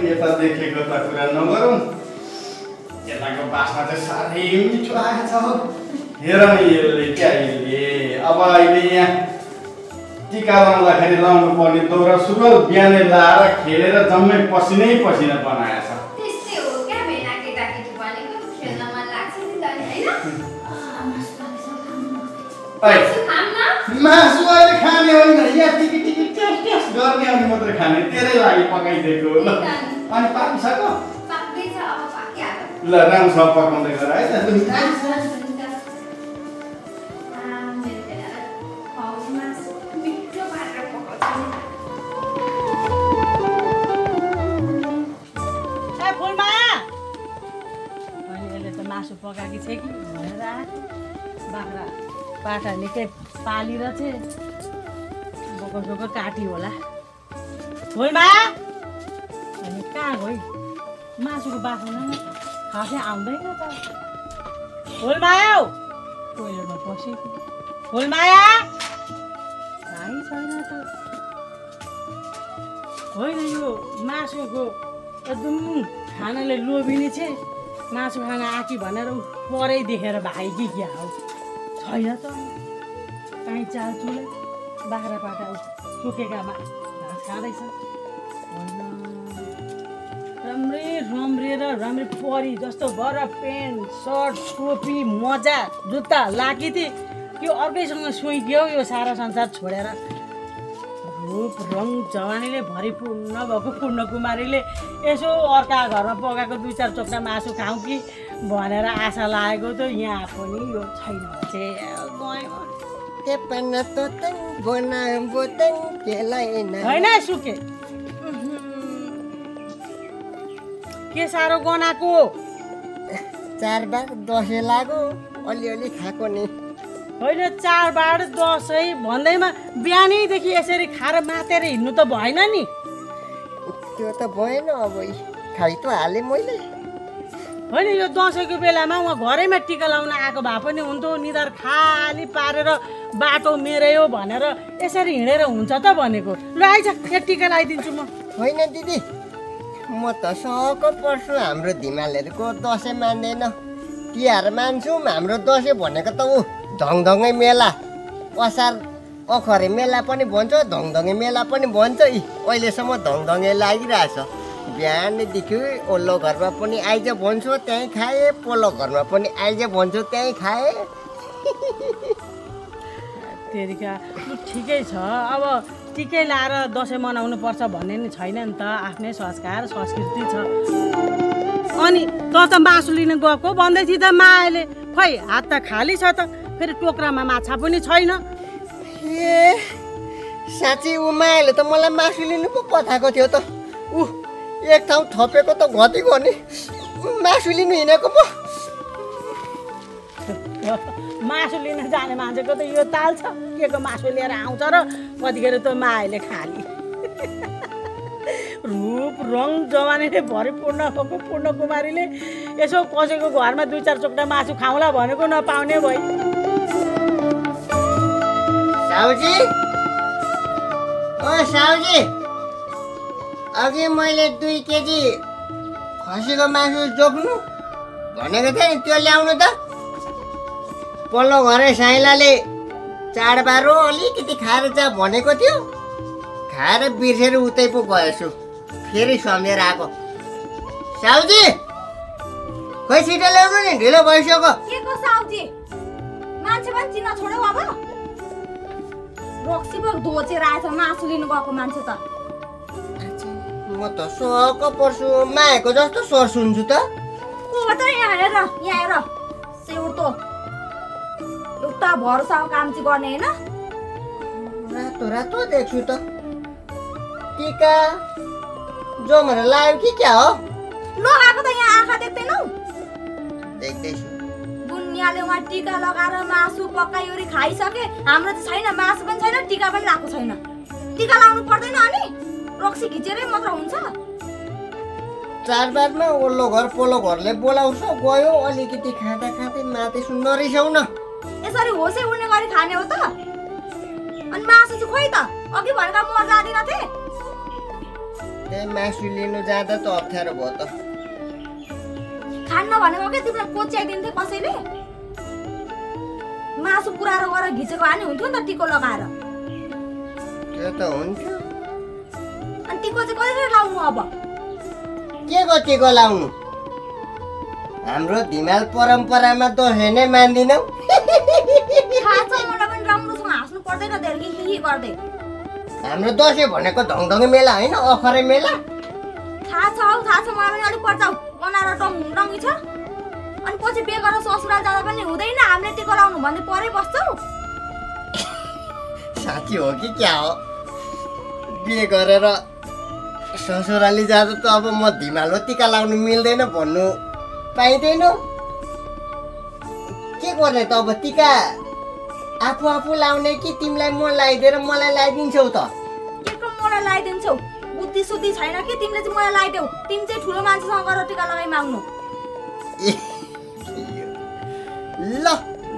यता देखेको त कुरा नगरौँ यताको बास्ना चाहिँ साह्रै मिठो आएको छ हेर न यसले क्या यसले अब अहिले यहाँ टिका लाउँदाखेरि लाउनु पर्ने दौरा सुरुवाल बिहानै लाएर खेलेर जम्मै पसिनै पसिना बनाएछ त्यस्तै हो क्या भेना केटाकेटी भनेको खेल्न मन लाग्छ नि त हैन मासु अहिले खाने होइन यहाँ टिकी टेस्ट गर्ने अनि मात्रै खाने तेरै लागि पकाइदिएको ल अनि पाकिसक्यो पाक्दैछ अब पाकिहाल्यो ल राम्रोसँग पकाउँदै गर है त मासु पकाएकी छ कि भनेर बाख्रा पाठा निकै पालिर चाहिँ बोको काटी होला होइमा अनि कहाँ गयो मासुको बाख्रा खासै आउँदैन त होलमाया टोइलेटमा पस्यो होलमाया भाइ छैन त होइन यो मासुको एकदम खानाले लोभिने चाहिँ मासु खाना आकी भनेर परै देखेर भाइ कि क्या हो छैन त काहीँ चालचुले बाख्रा पाटा सुकेका घाँस खाँदैछ राम्रै परी जस्तो भएर पेन्ट सर्ट टोपी मोजा जुत्ता लाकी थिए यो अर्कैसँग सुइग्यो यो सारा संसार छोडेर रूप रङ जवानीले भरिपूर्ण भएको पूर्ण कुमारीले यसो अर्का घरमा पकाएको 2-4 चोक्टा मासु खाउँ कि भनेर आशा लागेको त यहाँ पनि यो छैन होइन सुके के साह्रो गनाएको चाडबाड दसैँ लाग्यो अलिअलि खाएको नि होइन चाडबाड दसैँ भन्दैमा बिहानैदेखि यसरी खाएर मातेर हिँड्नु त भएन नि त्यो त भएन अब खाइ त हालेँ मैले होइन यो दसैँको बेलामा उहाँ घरैमा टिका लाउन आएको भए पनि हुन्थ्यो निधार खाली पारेर बाटो मेऱ्यो भनेर यसरी हिँडेर हुन्छ त भनेको ल आइज यहाँ टिका लगाइदिन्छु म होइन दिदी म त सक पर्छु हाम्रो धिमालहरूको दसैँ मान्दैन तिहार मान्छौँ हाम्रो दसैँ भनेको त ऊ धङधङै मेला असार अखरे मेला पनि भन्छ धङधङे मेला पनि भन्छ अहिलेसम्म धङधङे लागिरहेछ बिहानदेखि ओल्लो घरमा पनि आइज भन्छु त्यहीँ खाएँ पल्लो घरमा पनि आइज भन्छु त्यहीँ खाएँ तेरिका ठिकै छ अब टिकै लाएर दसैँ मनाउनु पर्छ भन्ने नि छैन नि त आफ्नै संस्कार संस्कृति छ अनि त मासु लिन गएको भन्दै थिए त मायाले खै हात त खाली छ त फेरि टोक्रामा माछा पनि छैन ए साँच्चै ऊ मायाले त मलाई मासु लिनु पो पठाएको थियो त ऊ एक ठाउँ थपेको त घटी गर्ने मासु लिनु हिँडेको पो मासु लिन जाने मान्छेको त यो ताल छ के को मासु लिएर आउँछ र कतिखेर त मायाले खाली रूप रङ जवानीले भरिपूर्ण भएको पूर्ण कुमारीले यसो कसैको घरमा 2-4 चोक्टा मासु खाउँला भनेको नपाउने भई साउजी ओ साउजी अघि मैले 2 केजी खसीको मासु जोग्नु भनेको थिएँ नि त्यो ल्याउनु त पल्लो घरे साइलाले चाडबाड अलिकति खाएर जा भनेको थियो खाएर बिर्सेर उतै पो गएछु फेरि सम्झेर आएको साउजी खोइ छिटो ल्याउनु नि ढिलो भइसक्यो के को साउजी मान्छे पनि चिन्न छोड्यौ अब रक्सी पो धोचेर आएछ मासु लिनु गएको मान्छे त म त सक पर्छु माएको जस्तो स्वर सुन्छु त को त यहाँ हेर सेउतो एउटा भरोसाको काम चाहिँ गर्ने होइन रातो रातो देख्छु त टीका जमर लाग्यो कि क्या हो लगाएको त यहाँ आँखा देख्दैनौ देख्दैछु दुनियाँले वहाँ टीका लगाएर मासु पकाइवरी खाइसके हाम्रो त छैन मासु पनि छैन टीका पनि लगाएको छैन टीका लाउनु पर्दैन अनि रक्सी खिचेरै मात्र हुन्छ चाडबाडमा ओल्लो घर पोल्लो घरले बोलाउँछ गयो अलिकति खाँदा खाँदै मातेसु नरिसाउ न यसरी होसै उड्ने गरी खाने हो त अनि मासु चाहिँ खोइ त अघि भनेका मर जाँदैन थिए त्यही मासु लिनु जाँदा त अप्ठ्यारो भयो त खान्न भनेको के तिमीलाई कोच्याइदिन्थे कसैले मासु पुराएर गएर घिचेको हानि हुन्थ्यो नि त टिको लगाएर त्यो त हुन्थ्यो अनि टिको चाहिँ कसरी लाउनु अब के को टिको लाउनु हाम्रो धिमाल परम्परामा दसैँ नै मान्दिनौ थाहा छ मलाई पनि राम्रोसँग हाँस्नु पर्दैन धेरै हिही गर्दै हाम्रो दसैँ भनेको ढङढङे मेला होइन अखरे मेला थाहा छ मलाई पनि अलिक पर्छौ बनाएर डङ्गी छ अनि पछि बिहे गरेर ससुराल जाँदा पनि हुँदैन हामीले टिको लाउनु भन्दै परै बस्छौ साथी हो कि क्या हो बिहे गरेर ससुराली जाँदा त अब म धिमालो टिका लाउनु मिल्दैन भन्नु पाइँदैन के गर्ने त अब टिका आफू आफू लाउने कि तिमीलाई म लगाइदिएर मलाई लगाइदिन्छौ त के मलाई लगाइदिन्छौ बुद्धि सुद्धि छैन कि तिमीले चाहिँ मलाई लगाइदेऊ तिमी चाहिँ ठुलो मान्छेसँग गएर टिका लगाइ माग्नु ल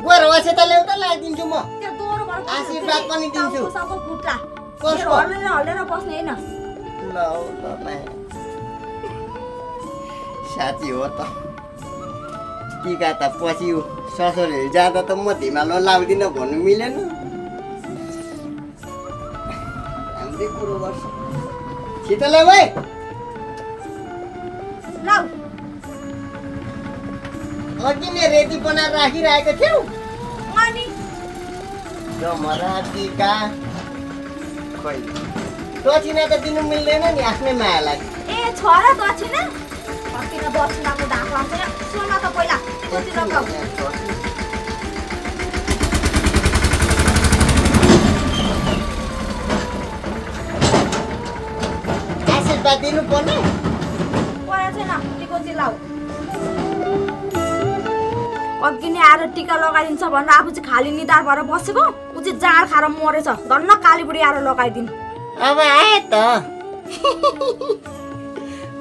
गएर वासे त ल्याउ त लगाइदिन्छु म त्यो दोहोरो आशीर्वाद पनि दिन्छु सबको फुट्ला कसको हल्लेर बस्ने हैन ल साथी हो त टिका त पछि ससुराली जाँदा त म धिमालो लाउँदिनँ भन्नु मिलेन हाम्रै कुरो गर्छ छिटो ल्याऊ है लाउ अघि नै रेडी बनाएर राखिरहेको थियौ अनि जमरा टिका खोइ दक्षिणा त दिनु मिल्दैन नि आफ्नै माया लागि ए छ र दक्षिणा फर्केर दक्षिणाको ढाक आउँछ सोना त पहिला दक्षिणा खाऊ आशीर्वाद दिनु पर्ने परेको छैन टिको चाहिँ लाऊ अघि नै आएर टिका लगाइदिन्छ भनेर आफू चाहिँ खाली निधार भएर बसेको ऊ चाहिँ जाँड खाएर मरेछ धन्न कालीबुढी आएर लगाइदिनु अब आए त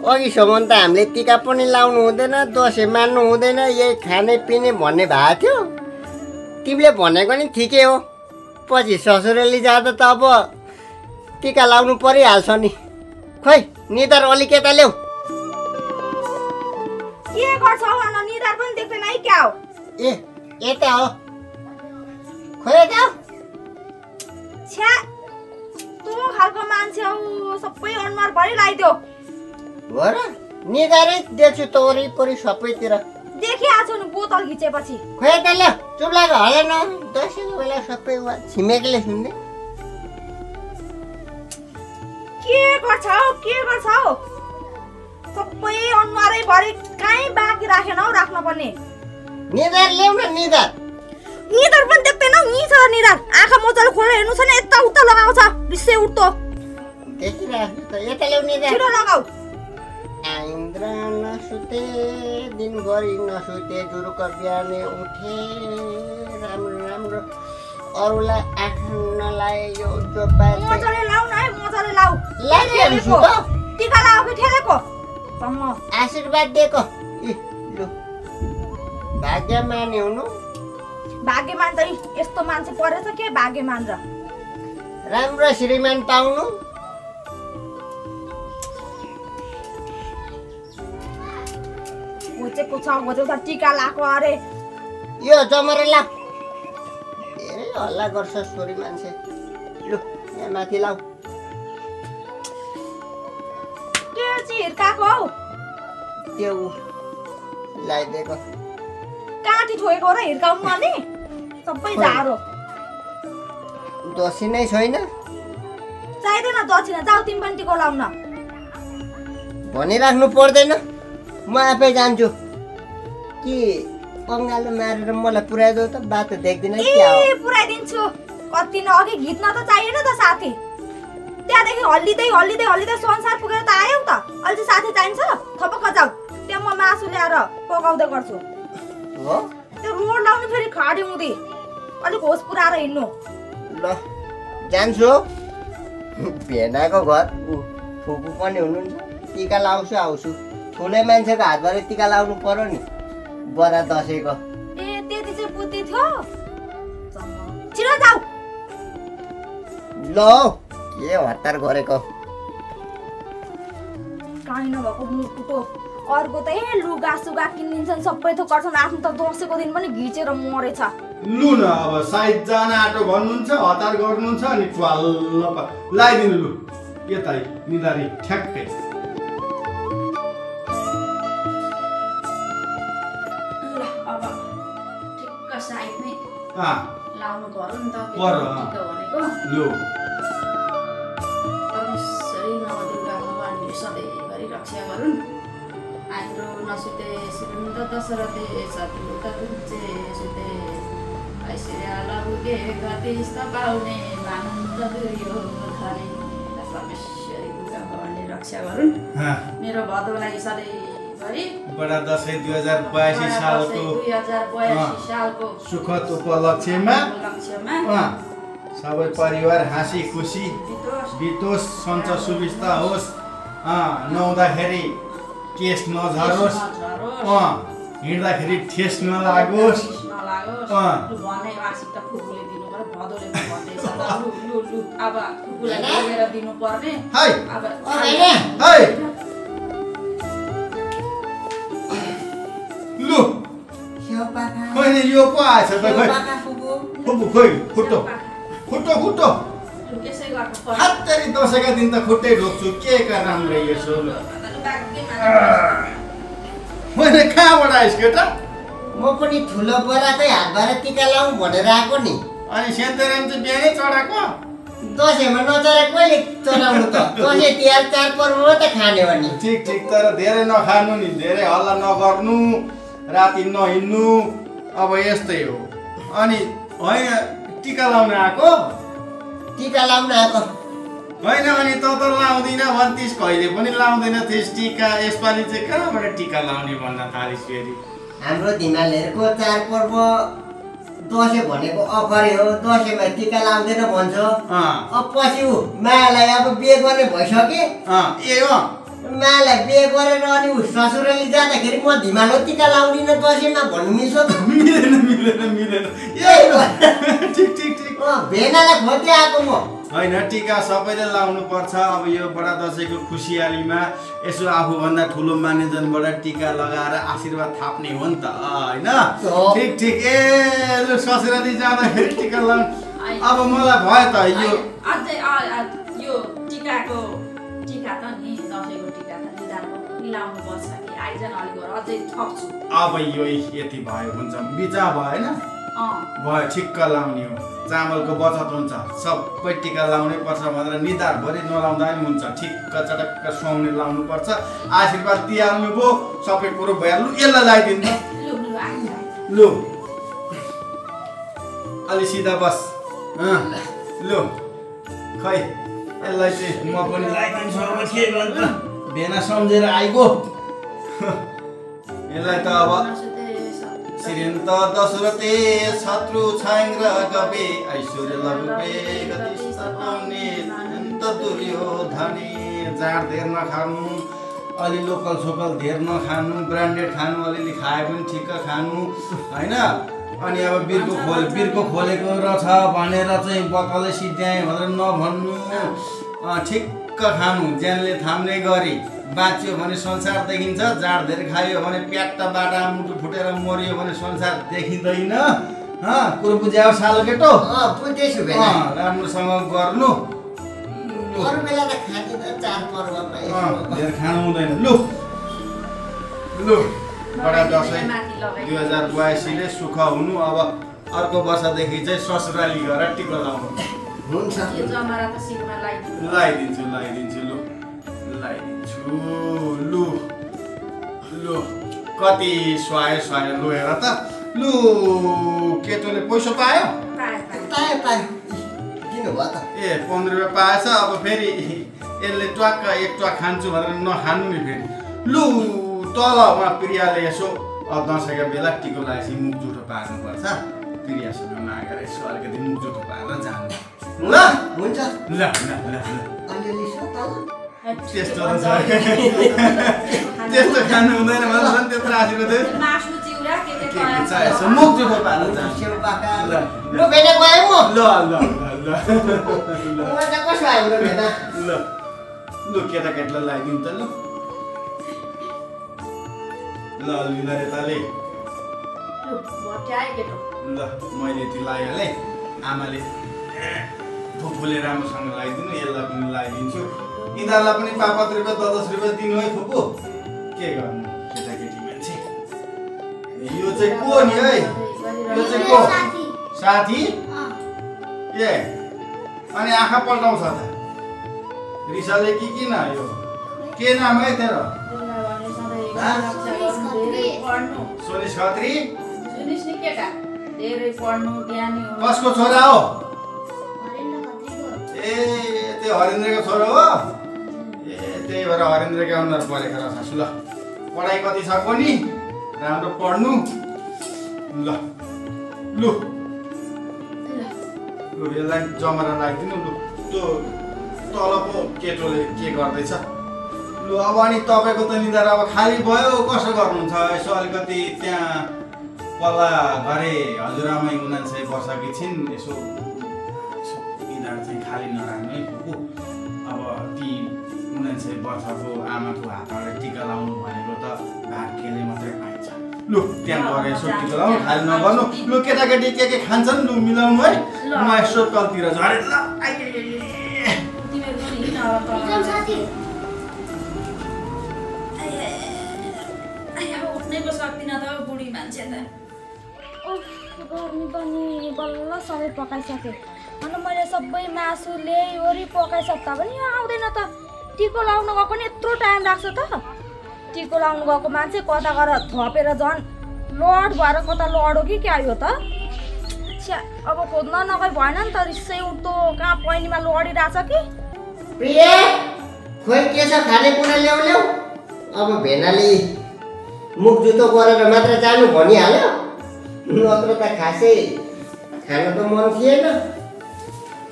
अघिसम्म त हामीले टिका पनि लाउनु हुँदैन दसैँ मान्नु हुँदैन यही खाने पिने भन्ने भएको थियो तिमीले भनेको नि ठिकै हो पछि ससुराली जाँदा त अब टिका लाउनु परिहाल्छ नि खोइ निधार अलिक यता ल्याऊ के गर्छौ अन निधार पनि देख्दैन है क्या हो ए यता हो खोइ यता छ्या तँ खालको मान्छे हौ सबै अनुहार भरि लगाइदियो हो र निधारै देख्छु त वरिपरि सबैतिर देखिहाल्छु नि बोतल घिचेपछि खोइ यता ल्याऊ चुप लाग्यो होला न दसैँको बेला सबै छिमेकीले सुन्ने के गर्छौ सबै अनुहारै भरि कहीँ बाँकी राखेन हौ राख्न पर्ने निधार ल्याउ न निधार पनि देख्दैन नि छ निधार आँखा मजाले खोलेर हेर्नु छ नि यता उता लगाउँछ रिसै उठ्दो देखिरहेको त यता ल्याउ निधार छिटो लगाऊ आइन्द्र नसुते दिनभरि नसुते जुरुक बिहानै उठे राम्रो राम्रो अरूलाई आँखा नलायो जो मजाले लाउ न है मजाले लाउ लागिहाल्छु त टिका लगाऊ कि ठेलेको आशीर्वाद दिएको लु भाग्यमान हुनु भाग्यमान त यस्तो मान्छे परेछ के भाग्यमान र राम्रो श्रीमान पाउनु घोचेको छ घोचेको त टिका लगाएको अरे यो जमरा ला धेरै हल्ला गर्छ छोरी मान्छे लु यहाँ माथि लाऊ के चाहिँ हिर्काको हौ त्यो लगाइदिएको काँटी ठोकेको र हिर्काउनु अनि सबै झारो दसैँ नै छैन चाहिँदैन दक्षिणा जाऊ तिमी पनि टिका लाउन भनिराख्नु पर्दैन म आफै जान्छु कि अङ्गालो मारेर मलाई पुऱ्याइदेऊ त बाटो देख्दिन ए पुऱ्याइदिन्छु कति न अघि घिच्न त चाहिएन त साथी त्यहाँदेखि हल्लिँदै संसार पुगेर त आयौ त अहिले चाहिँ साथी चाहिन्छ थपक्क जाऊ त्यहाँ म मासु ल्याएर पकाउँदै गर्छु हो त्यो रोड लाउनु फेरि खाडी हुँदै अलिक होस पुऱ्याएर हिँड्नु ल जान्छु भेनाको घर फुपू पनि हुनुहुन्छ टिका लाउँछु आउँछु ठुलै मान्छेको हातबाट टिका लाउनु पर्यो नि बडा दसैँको ए त्यति चाहिँ बुद्धि थियो छिटो जाऊ ल के हतार गरेको काहीँ नभएको मुटुको अर्को त लुगा सुगा किनिदिन्छन् सबै थोक गर्छन् आफ्नो त दसैँको दिन पनि घिचेर मरेछ लु न अब साइड जान आँटो भन्नुहुन्छ हतार गर्नुहुन्छ अनि च्वाल्ल लगाइदिनु लु यता निधारी ठ्याक्कै अब ठिक्क साइडमै लाउनु पर्यो नि त भनेको लु परमेश्वरी नवदुर्गा भगवानले सधैँभरि रक्षा गरून् हाम्रो नसुते श्रीमन्त दशरथे सतुत कुञ्चे सुते ऐश्वर्या लभुके गतिस्थ पाउने मानन्द दुर्योधने परमेश्वरी दुर्गा भगवानले रक्षा गरून् मेरो भदौलाई सधैँभरि बडा दसैँ 2082 सालको सुखद उपलक्ष्यमा सबै परिवार हाँसी खुसी बितोस् सञ्च सुविस्ता होस् नुहाउँदाखेरि केस नझरोस् हिँड्दाखेरि ठेस नलागोस् लु यो पो आएछ त खोइ खुट्टो हत्तरी दसैँका दिन त खुट्टै ढोक्छु के का राम्रो यसो मैले कहाँबाट आइस केटा म पनि ठुलो बराकै हातबाट टिका लाउँ भनेर आएको नि अनि सेन्तेराम चाहिँ बिहानै चढाएको दसैँमा नचढाए कहिले चढाउनु त दसैँ तिहार चाडपर्व मात्रै खाने हो नि ठिक तर धेरै नखानु नि धेरै हल्ला नगर्नु राति नहिँड्नु अब यस्तै हो अनि होइन टिका लाउन आएको होइन अनि त लाउँदिन भन्थिस् कहिले पनि लाउँदैन थिइस् टिका यसपालि चाहिँ कहाँबाट टिका लाउने भन्न थालिस् फेरि हाम्रो धिमालहरूको चाडपर्व दसैँ भनेको अखरे हो दसैँमा टिका लाउँदैन भन्छ अब पछि मायालाई अब बिहे गर्ने भइसके मायालाई बिहे गरेर अनि ससुराली जाँदाखेरि म धिमालो टिका लाउँदिन दसैँमा भन्नु मिल्छ त मिलेन ठिक भेनालाई खोज्दै आएको म होइन टिका सबैले लाउनु पर्छ अब यो बडा दसैँको खुसियालीमा यसो आफूभन्दा ठुलो मानिजनबाट टिका लगाएर आशीर्वाद थाप्ने हो नि त होइन ठिक ए लु ससुराली जाँदाखेरि टिका लाउनु अब मलाई भयो त यो टिकाको टिका त नि दसैँको टिका त लाउनु पर्छ कि आइजन अलिक अझै थप्छु अब यो यति भयो हुन्छ बिचा भएन भयो ठिक्क लाउने हो चामलको बचत हुन्छ सबै टिका लाउनै पर्छ भनेर निधारभरि नलाउँदा पनि हुन्छ ठिक्क चटक्क सुहाउने लाउनु पर्छ आशीर्वाद दिइहाल्नु भयो सबै कुरो भइहाल्नु यसलाई लगाइदिनु लु अलि सिधा बस लु खै यसलाई चाहिँ म पनि लगाइदिन्छु अब के भन्छ भेना सम्झेर आइगो यसलाई त अब श्रीमन्त दशरथे शत्रु छाङ्ग्र गवे ऐश्वर्य लघुपे गतिस्थ पाउने अनन्त दुर्योधने जाँड धेर नखानु अलि लोकल सोकल धेर नखानु ब्रान्डेड खानु अलिअलि खाए पनि ठिक्क खानु होइन अनि अब बिर्को खोलेको रहेछ भनेर चाहिँ बक्कलै सिद्ध्याएँ भनेर नभन्नु ठिक्क खानु ज्यानले थाम्ने गरी बाँच्यो भने संसार देखिन्छ जाँड धेर खायो भने प्याट्टा बाटा मुटु फुटेर मरियो भने संसार देखिँदैन कुरो बुझ्यायो सालो केटो राम्रोसँग गर्नु धेर खानु हुँदैन लु बडा दसैँ 2082ले सुख हुनु अब अर्को वर्षदेखि चाहिँ ससुराली गएर टिका लाउनु हुन्छ यो जमरा त शिरमा लगाइदिन्छु लु लु लु कति सुहायो लु हेर त लु केटोले पैसा पायो पायो दिनु भयो त ए 15 रुपियाँ पाएछ अब फेरि यसले ट्वाक्क एक ट्वाक खान्छु भनेर नखानु नि फेरि लु तल उहाँ प्रियाले यसो दसैँको बेला टिको लगाएपछि मुख जुठो पार्नुपर्छ प्रियासँग मागेर यसो अलिकति मुख जुठो पारेर जानु ल हुन्छ ल अलिअलि छ त त्यस्तो त छ त्यस्तो खानु हुँदैन भन्छ त्यत्रो आशीर्वाद मासु चिउरा के यसो मुख जुठो पारेर जानु सेउ पाका ल भेना गएँ म ल म त कसो आयो ल भेना ल केटाकेटीलाई लगाइदिउँ त ल लिँदा रेताले ल मैले यति लगाइहालेँ आमाले फुपूले राम्रोसँग लगाइदिनु यसलाई पनि लगाइदिन्छु यिनीहरूलाई पनि 5-5 रुपियाँ 10-10 रुपियाँ दिनु है फुपू के गर्नु केटाकेटी मान्छे यो चाहिँ को नि है यो चाहिँ को साथी ए अनि आँखा पल्टाउँछ त रिसाले कि किन यो के नाम है तेरो सोनिस खत्री कसको छोरा हो ए त्यो हरेन्द्रको छोरा हो ए त्यही भएर हरेन्द्रको अनुहार परेको रहेछ सासु ल पढाइ कति छ कोनी राम्रो पढ्नु ल लु यसलाई जमरा राखिदिनु लु त्यो तलको केटोले के गर्दैछ लु अब अनि तपाईँको त निधार अब खाली भयो कसो गर्नुहुन्छ यसो अलिकति त्यहाँ पल्ला घरे हजुरआमै 99 वर्षकी छिन् यसो निधार चाहिँ खाली नराख्नु है फुपू अब ती 99 वर्षको आमाको हातबाट टिका लाउनु भनेको त भाग्यले मात्रै पाइन्छ लु त्यहाँ गएर यसो टिका लाउनु खाली नगर्नु लु केटाकेटी के खान्छन् लु मिलाउनु है म यसो तलतिर झरे ल उठ्नैको सक्दिनँ त बुढी मान्छे त गर्मी पनि बल्ल सबै पकाइसकेँ अनि मैले सबै मासु ल्याइवरी पकाइसक्दा पनि यो आउँदैन त टिको लाउनु गएको नि यत्रो टाइम लाग्छ त टिको लाउनु गएको मान्छे कता गएर थपेर झन् लड भएर कता लडो कि क्या यो त छ्या अब खोज्न नगई भएन नि त रिसै उठ्दो कहाँ पैनीमा लडिरहेछ कि प्रिया खोइ के छ खानेकुरा ल्याउ अब भेनाले मुख जुतो गरेर मात्र जानु भनिहाल्यो नत्र त खासै खानु त मन थिएन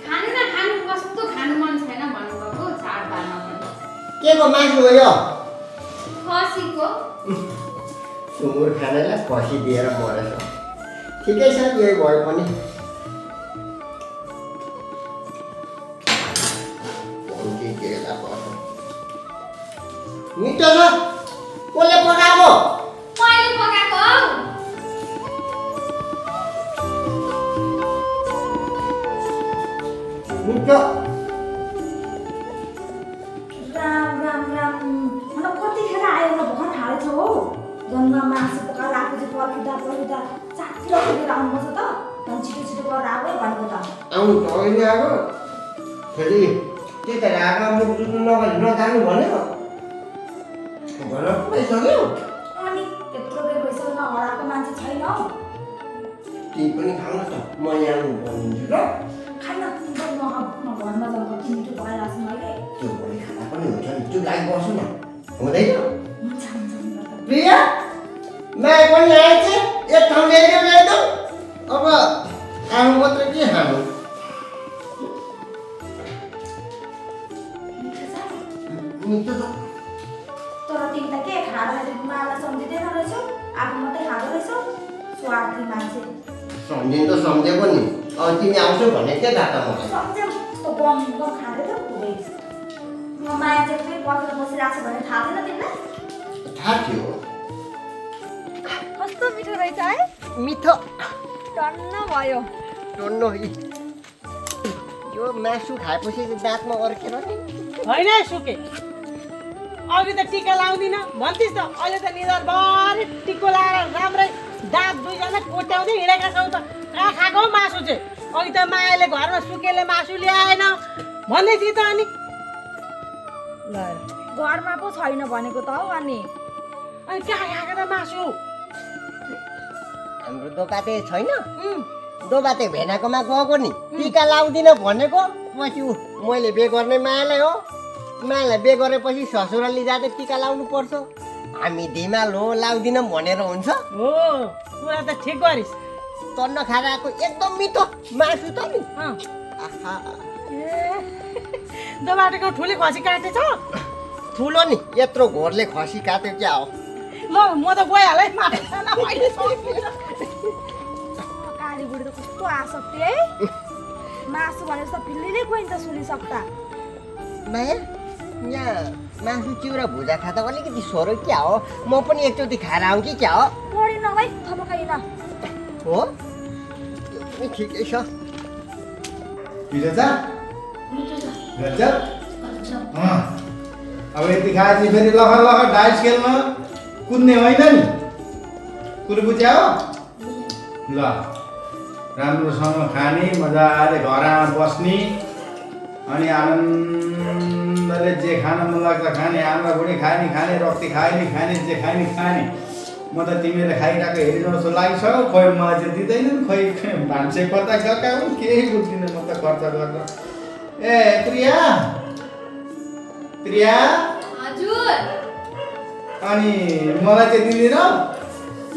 खानु कस्तो खानु मन छैन भन्नुभएको चाडबाडमा पनि के को मासु हो यो खसीको सुँगुर खानेलाई खसी दिएर मरेछ ठिकै छ यही भयो पनि मिठो छ कसले पकाएको मैले पकाएको हौ मिठो राम मतलब कतिखेर आयो न भर्खर ठाडेछ हो जन्म मासु पकाएर आएपछि पर्खिँदा चाँतिर पुगेर आउनुपर्छ त झन् छिटो गरेर आएकै भनेको त आउनु त अहिले आएको फेरि त्यही त रागा मुख जुत्नु नगरी नजानु भन्यो भन पुगैसक्यो अनि यत्रो बेर भइसक्यो न हराएको मान्छे छैन हौ त्यही पनि खानु त म यहाँ भनिदिन्छु ल खान घरमा जानु कति मिठो पकाइरहेको छु मैले त्यो भोलि खाना पनि हुन्छ नि त्यो लागि बस्नु न हुँदैन हुन्छ प्रिया माया पनि आएछ एक ठाउँ ल्याइदेऊ अब आउनु मात्रै के खानु मिठो छ तर तिमी त के खाएर माला सम्झिँदैन रहेछौ आफू मात्रै खाँदो रहेछौ स्वार्थी मान्छे सम्झिनु त सम्झेको नि अब तिमी आउँछौ भने के थाहा त मलाई सम्झ्यौ कस्तो गम खाँदै त हुँदै म माया चाहिँ फेरि पर्खेर बसिरहेको छ भने थाहा थिएन तिमीलाई थाहा थियो कस्तो मिठो रहेछ है मिठो टन्न भयो टन्नो यो मासु खाएपछि दाँतमा अड्केर नि होइन सुके अघि त टिका लाउँदिन भन्थिस् त अहिले त निधारभरि टिको लाएर राम्रै दाँत दुईजना कोट्याउँदै हिँडेका छौ त कहाँ खाएको मासु चाहिँ अघि त मायाले घरमा सुकेले मासु ल्याएन भन्दै थिए त अनि ल घरमा पो छैन भनेको त हौ अनि कहाँ खाएको त मासु हाम्रो दोकाते छैन दोबाते भेनाकोमा गएको नि टिका लाउँदिन भनेको पछि मैले बे गर्ने मायालाई हो मायालाई बे गरेपछि ससुराली जाँदै टिका लाउनु पर्छ हामी धिमाल हो लाउँदिनौँ भनेर हुन्छ हो कुरा त ठिक गरिस् तन्न खाएर आएको एकदम मिठो मासु त नि आहा दोबाटेको ठुली खसी काटेछ ठुलो नि यत्रो घोरले खसी काट्यो क्या हो ल म त गइहालेँ काली बुढी त कस्तो आसक्ति है मासु भनेपछि त फिल्लीले गयो नि त सुनिसक्दा माया यहाँ मासु चिउरा भुजा खाँदा अलिकति सरो क्या हो म पनि एकचोटि खाएर आउँ कि क्या हो बढी नभई थपकाइन हो ठिकै छ अब यति खाएपछि फेरि लख डाइस खेल्न कुद्ने होइन नि कुरो बुझ्या हो ल राम्रोसँग खाने मजाले घरमा बस्ने अनि आनन्दले जे खान मन लाग्छ खाने आमा बुढी खाने खाने रक्ती खाने खाने जे खाने खाने म त तिमीले खाइरहेको हेरिनु जस्तो लागिसक्यो खोइ मलाई चाहिँ दिँदैनन् खोइ भान्से कता गएका हुन् केही बुझ्दिनँ म त खर्च गरेर ए प्रिया प्रिया हजुर अनि मलाई चाहिँ दिँदैनौ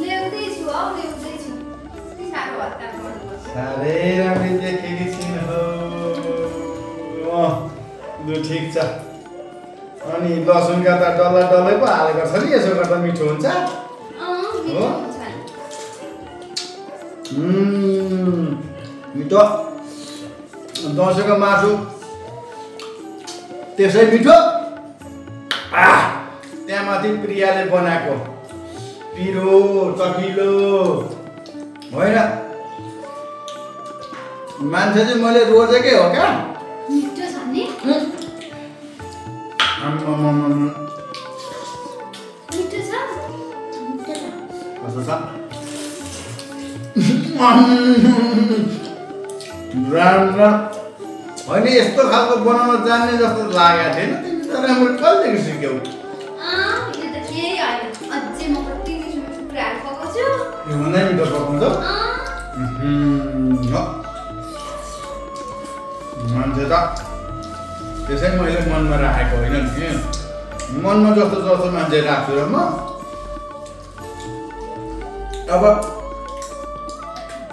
ल्याउँदैछु हौ ल्याउँदैछु त्यति साह्रो हतार गर्नुपर्छ साह्रै राम्रै देखेकी छिन् हो लु ठिक छ अनि लसुनका त डल्लै डल्लै पो हालेको छ नि यसो गर्दा मिठो हुन्छ हो मिठो दसैँको मासु त्यसै मिठो त्यहाँ माथि प्रियाले बनाएको पिरो चकिलो होइन मान्छे चाहिँ मैले रोजेकै हो क्या मिठो छ नि मिठो छ कस्तो छ राम्रो होइन यस्तो खालको बनाउन जान्ने जस्तो लागेको थिएन तिमी त राम्रो कहिलेदेखि सिक्यौ यो त केही होइन अझै म कति मिठो मिठो कुराहरू पकाउँछु योभन्दा मिठो पकाउँछौ मान्छे त त्यसै मैले मनमा राखेको होइन नि मनमा जस्तो जस्तो मान्छे राख्छु र म अब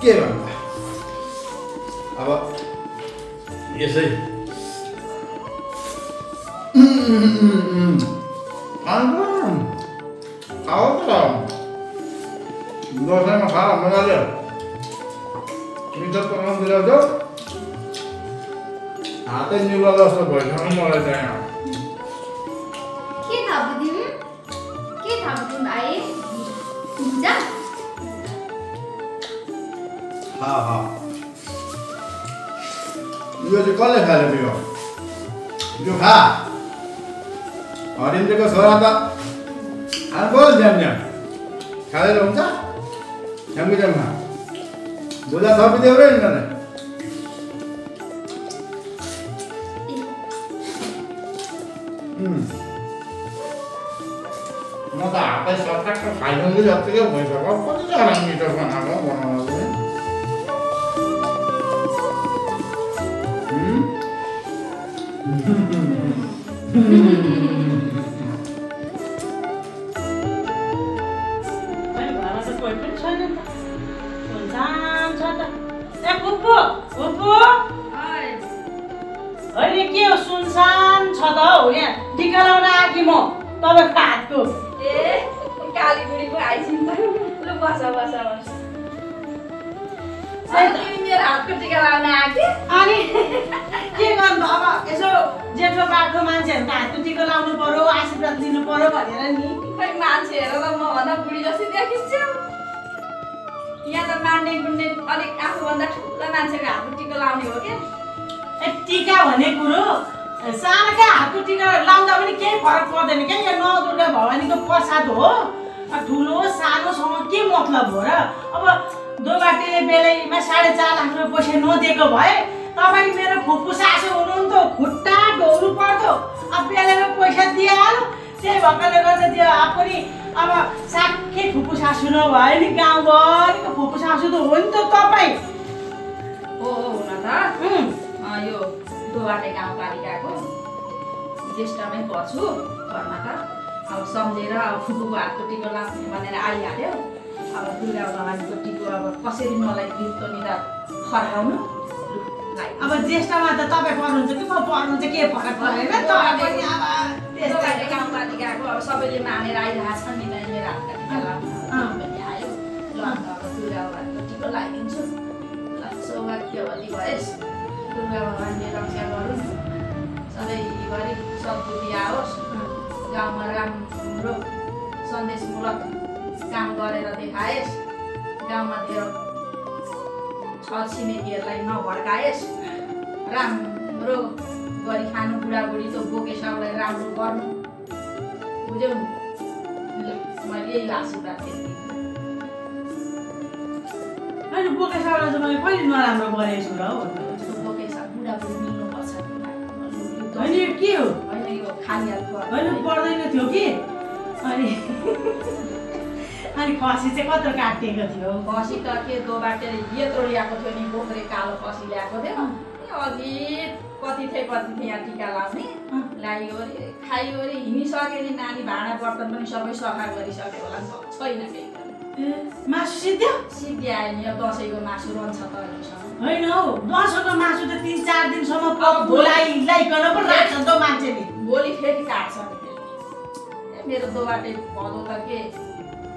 के भन्दा अब यसै खाऊ त दसैँमा खा मजाले मिठो पकाउनु ल्याउँछौ हातै निउला जस्तो भइसक्यो मलाई चाहिँ के थपिदिउँ भाइ भुजा यो चाहिँ कसले खाले त्यो यो खा हरिन्द्रको छोरा त खानु ज्याम ज्याम खाँदैन हुन्छ ज्यामी ज्याम खा भुजा थपिदेऊ र यिनीहरूले म त हातै सट्टाक्क खाइदिँदै जत्तिकै भइसक्यो कतिजना मिठो बनाएको बनाउनु होइन के हो सुनसान छ त हौ यहाँ टिका लाउन आएकी म तपाईँको हातको ए काली बुढीको आइसिन त लु बस मेरो हातको टिका लाउन आएको अनि के गर्नु अब यसो जेठो बाठो मान्छेहरूको हातको टिका लाउनु पर्यो आशीर्वाद दिनु पर्यो भनेर नि खै मान्छे हेर त मभन्दा बुढी जस्तै देखिन्छु यहाँ त मान्ने गुन्ने अलिक आफूभन्दा ठुलो मान्छेको हातको टिका लाउने हो क्या टिका भन्ने कुरो सानोका हातको टिका लाउँदा पनि केही फरक पर्दैन क्या यो नौ दुर्गा भवानीको प्रसाद हो ठुलो सानोसँग के मतलब हो र? अब दोबाटे बेलैमा 4.5 लाख रुपियाँ पैसा नदिएको भए तपाईँ मेरो फुपू सासू हुनुहुन्थ्यो, खुट्टा ढोग्नु पर्थ्यो। अब बेलैमा पैसा दिइहाल्यो, त्यही भएकोले गर्दा त्यो पनि अब साख्यै फुपू सासू नभए नि गाउँभरिको फुपू सासू त हो नि त तपाईँ। हो हुन त यो दोबाटे गाउँपालिकाको ज्येष्ठमै पर्छु घरमा त। अब सम्झेर अब फुपूको हातको टिको लाग्ने भनेर आइहाल्यो। अब दुर्गा भवानीको टिको अब कसरी मलाई गिफ्ट नि त फर्काउनु। अब ज्येष्ठमा त तपाईँ पर्नुहुन्छ कि म पर्नु चाहिँ के फरक परेन? तपाईँ पनि अब दोबाटे गाउँपालिकाको अब सबैले मानेर आइरहेको छ नि मेरो हातका टिका लाउनु पनि आयो। ल अब दुर्गा भवानीको टिको लगाइदिन्छु। ल सौभाग्यवती भएस्, दुर्गा भगवानले रक्षा गरून्, सधैँभरि सद्बुद्धि आओस्, गाउँमा राम्रो सन्देशमूलक काम गरेर देखाएस्, गाउँमा धेरै छरछिमेकीहरूलाई नभड्काएस्, राम्रो गरी खानु, बुढाबुढी त बोके सबलाई राम्रो गर्नु, बुझ्यौ? मैले यही आशीर्वाद दिन्छु। होइन बोके साउलाई चाहिँ मैले कहिले नराम्रो गरेको छु र हो? बोके साउ बुढाबुढी मिल्नुपर्छ। होइन यो के हो? होइन यो खालिहाल्नु होइन पर्दैन थियो कि अनि खसी चाहिँ कत्रो काटिएको थियो? खसी त के दोबाटे यत्रो ल्याएको थियो नि, बोक्रे कालो खसी ल्याएको थियो। अघि कति थिए यहाँ टिका लाउने लाग्यो अरे खायो अरे हिँडिसक्यो नि नानी, भाँडा बर्तन पनि सबै सफा गरिसक्यो होला नि त, छैन केही। मासु सिद्ध्यो? सिद्ध्यायो नि, अब दसैँको मासु रहन्छ त अहिलेसम्म। होइन हौ, दसैँको मासु त 3-4 दिनसम्म बोलाइकन पो राख्छ त मान्छेले। भोलि फेरि काट्छ नि त्यसले। मेरो दोबाटे भदौ त के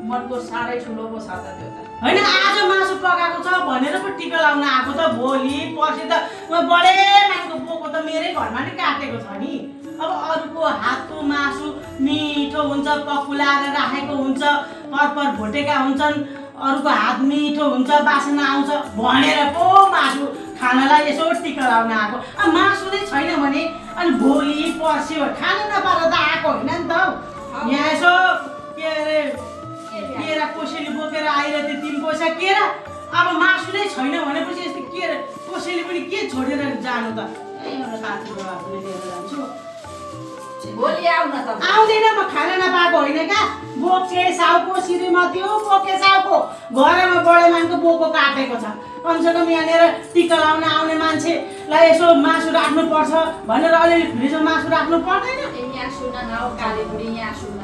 मनको साह्रै ठुलो पो छ त त्यो त। होइन आज मासु पकाएको छ भनेर पो टिका लाउन आएको त, भोलि पर्सि त बडे मान्छेको बोको त मेरै घरमा नि काटेको छ नि। अब अरूको हातको मासु मिठो हुन्छ, पकुलाएर राखेको हुन्छ, परपर भोटेका हुन्छन्, अरूको हात मिठो हुन्छ, बासना आउँछ भनेर पो मासु खानलाई यसो टिका लाउन आएको। अब मासु नै छैन भने अनि भोलि पर्सि खान नपाएर त आएको होइन नि त। यहाँ यसो के अरे केरा कोसेली बोकेर आइरहेको थियो 3 पैसा केरा, अब मासु नै छैन भनेपछि यस्तो के कोसेली पनि के छोडेर जानु त? एउटा साथीको हातले लिएर जान्छु। भोलि आउन त। आउँदैन, म खान नपाएको होइन क्या। बोके साउको श्रीमती हो, बोके साउको घरमा बडे मान्छेको बोको काटेको छ। कमसेकम यहाँनिर टिका लाउन आउने मान्छेलाई यसो मासु राख्नुपर्छ भनेर अलिअलि फ्रिजमा मासु राख्नु पर्दैन? यहाँ सुन न हौ काले बुढी, यहाँ सुन।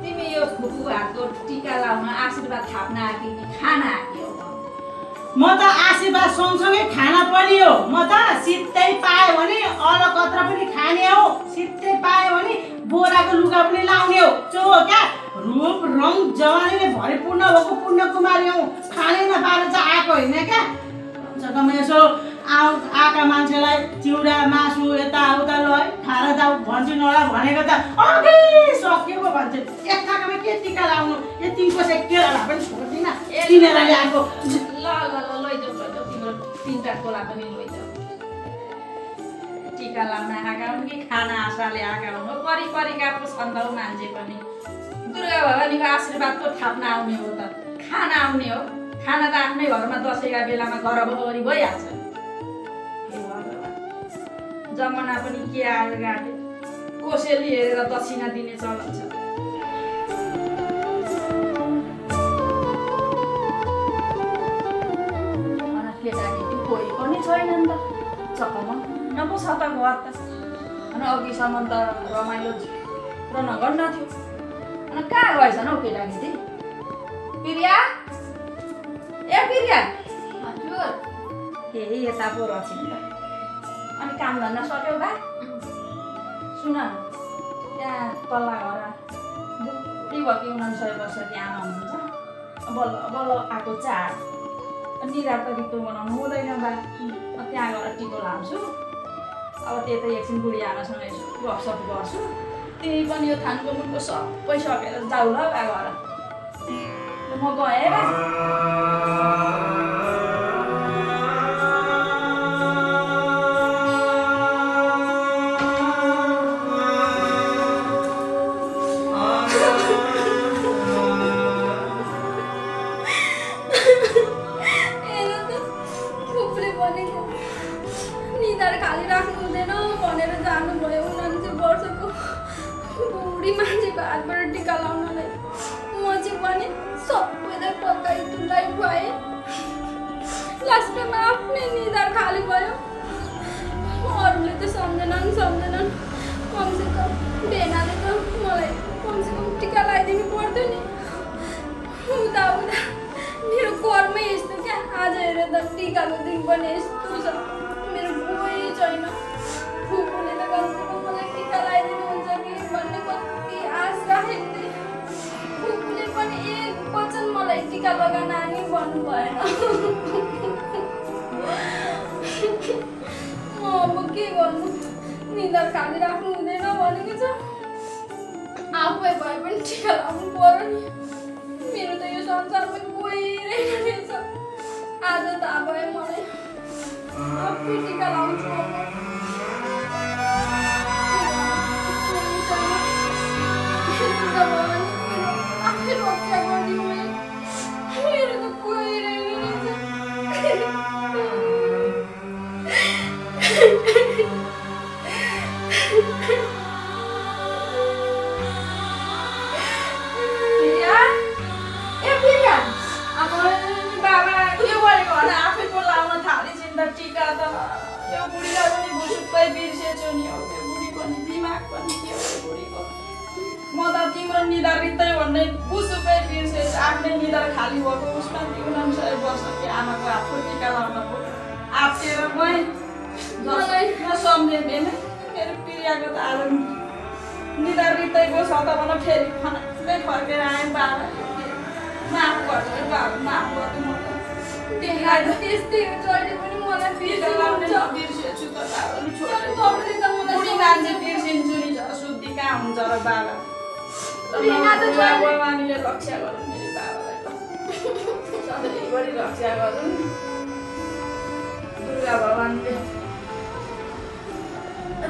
तिमी यो फुपू हातको टिका लाउन आशीर्वाद थाप्न आएकी कि खान आएकी हो? म त आशीर्वाद सँगसँगै खाना पनि हो। म त सित्तै पाएँ भने अलकत्र पनि खाने हो, सित्तै पाएँ भने बोराको लुगा पनि लाउने हो। त्यो हो क्या, रूप रङ जवानीले भरिपूर्ण भएको पुण्य कुमारी हौ। खानै नपाएर चाहिँ आएको होइन क्या। कमसेकम यसो आएका मान्छेलाई चिउरा मासु यताउता ल खाएर जाऊ भन्छु नला भनेको त अघि सकिएको भन्छ। एक थाकामा के टिका लाउनु, यो 3 पैसा केरालाई पनि छोड्दिनँ किनेर ल्याएको। ल लैजाऊ तिम्रो 3टा कोला पनि लैजाऊ। टिका लाउन आएका हुन् कि खाना आशाले आएका हुन्? परिपरिका पो छन् त मान्छे पनि। दुर्गा भवानीको आशीर्वाद पो थाप्न आउने हो त, खाना आउने हो। खाना त आफ्नै घरमा दसैँका बेलामा घरभरि भइहाल्छ। जमाना पनि के आएर गाटे, कोसेली हेरेर दक्षिणा दिने चलन छ। केटाकेटी कोही पनि छैन नि त, चक्कमन्न पो छ त घर त। अनि अघिसम्म त रमाइलो र नगर्न थियो। अनि कहाँ गएछन् हौ केटाकेटी? प्रिया, ए प्रिया, हजुर। ए यता पो रहेछ नि त। अनि काम धन्दा सक्यौ बा? सुन न, त्यहाँ तल्ला घर बुढी भएकी 69 वर्षकी आमा हुनुहुन्छ, बल्ल बल्ल आएको चाड, निरात टिको बनाउनु हुँदैन बा। त्यहाँ गएर टिको लाउँछु। अब त्यता एकछिन बुढी आमासँग यसो गफसफ गर्छु। तिमी पनि यो थानको मुनको सबै सकेर जाऊ ल बा घर। म गएँ बा। निधार खाली राख्नु हुँदैन भनेर जानुभयो 49 वर्षको बुढी मान्छेको हातबाट टिका लाउनलाई। म चाहिँ पनि सबैलाई पकाइ तुलाई भएँ। लास्टमा आफ्नै निधार खाली भयो। अरूले त सम्झेनन् कमसेकम भेनाले त मलाई कमसेकम टिका लगाइदिनु पर्थ्यो नि। उता मेरो कर्मै यस्तो क्या। आज हेरेर त टिकाको दिन पनि यस्तो छ। मेरो कोही छैन। फुपूले त कमसेकम मलाई टिका लगाइदिनु हुन्छ कि भन्ने कति आश राखेको थिएँ। फुपूले पनि एक वचन मलाई टिका लगा नानी भन्नु भएन। अब के गर्नु? निधार खाली राख्नु हुँदैन भनेको छ। आफै भए पनि टिका लाउनु पर्यो नि। मेरो त यो संसारमा कोही रहेछ। आज थाहा भयो मलाई। आफै टिका लाउँछु। आफै रक्षा गरिदिनु। मेरो त कोही रहेछ। टिका त यो बुढीलाई पनि भुसुक्कै बिर्सेछु नि। यो बुढी पनि दिमाग पनि के हो बुढीको। म त तिम्रो निधार रित्तै भन्ने भुसुक्कै बिर्सेछु। आफ्नै निधार खाली भएको उसमा 49 वर्षकी आमाको हातको टिका लाउनको आप्टेर गएँ। मलाई नसम्झिँदैन। मेरो प्रियाको त आज निधार रित्तैको छ त भन फेरि खनाकै फर्केर आएँ। बाबा माफ गर्नु बाबा, माफ गर्नु। म त त्यस्तै हो। जहिले पनि मलाई बिर्सेछु त बुढी मान्छे बिर्सिन्छु नि। शुद्धि कहाँ हुन्छ र बाबा? भगवानले रक्षा गरौँ मेरो बाबालाई त। सधैँभरि रक्षा गरौँ। दुर्गा भगवानले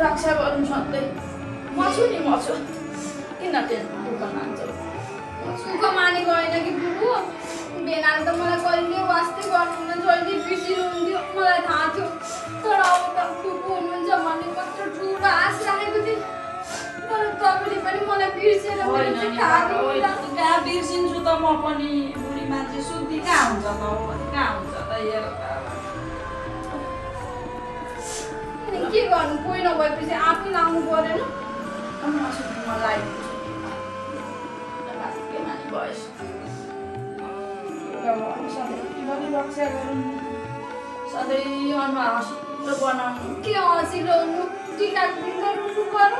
रक्षा गर्नु सधैँ। म छु नि, म छु। किन दुःख मान्छौ? सुख मानेको होइन कि बुढो। बेनाले त मलाई कहिले वास्ते गर्नुहुन्न। जहिले बिर्सिनुहुन्थ्यो मलाई थाहा थियो। तर अब त फुपू हुनुहुन्छ भन्ने मात्र ठुलो आश राखेको थिएँ। तर तपाईँले पनि मलाई बिर्सेर कहाँ बिर्सिन्छु त म पनि। बुढी मान्छे शुद्धि कहाँ हुन्छ त? कहाँ हुन्छ त? हेर के गर्नु? कोही नभएपछि आफै लाउनु परेन। म लगाइदिन्छु। भएछ सधैँभरि रक्षा गरौँ। सधैँ अनुहार हँसिलो बनाउनु। के हँसिलो हुनु? टिकाको दिन रुनु पर्यो।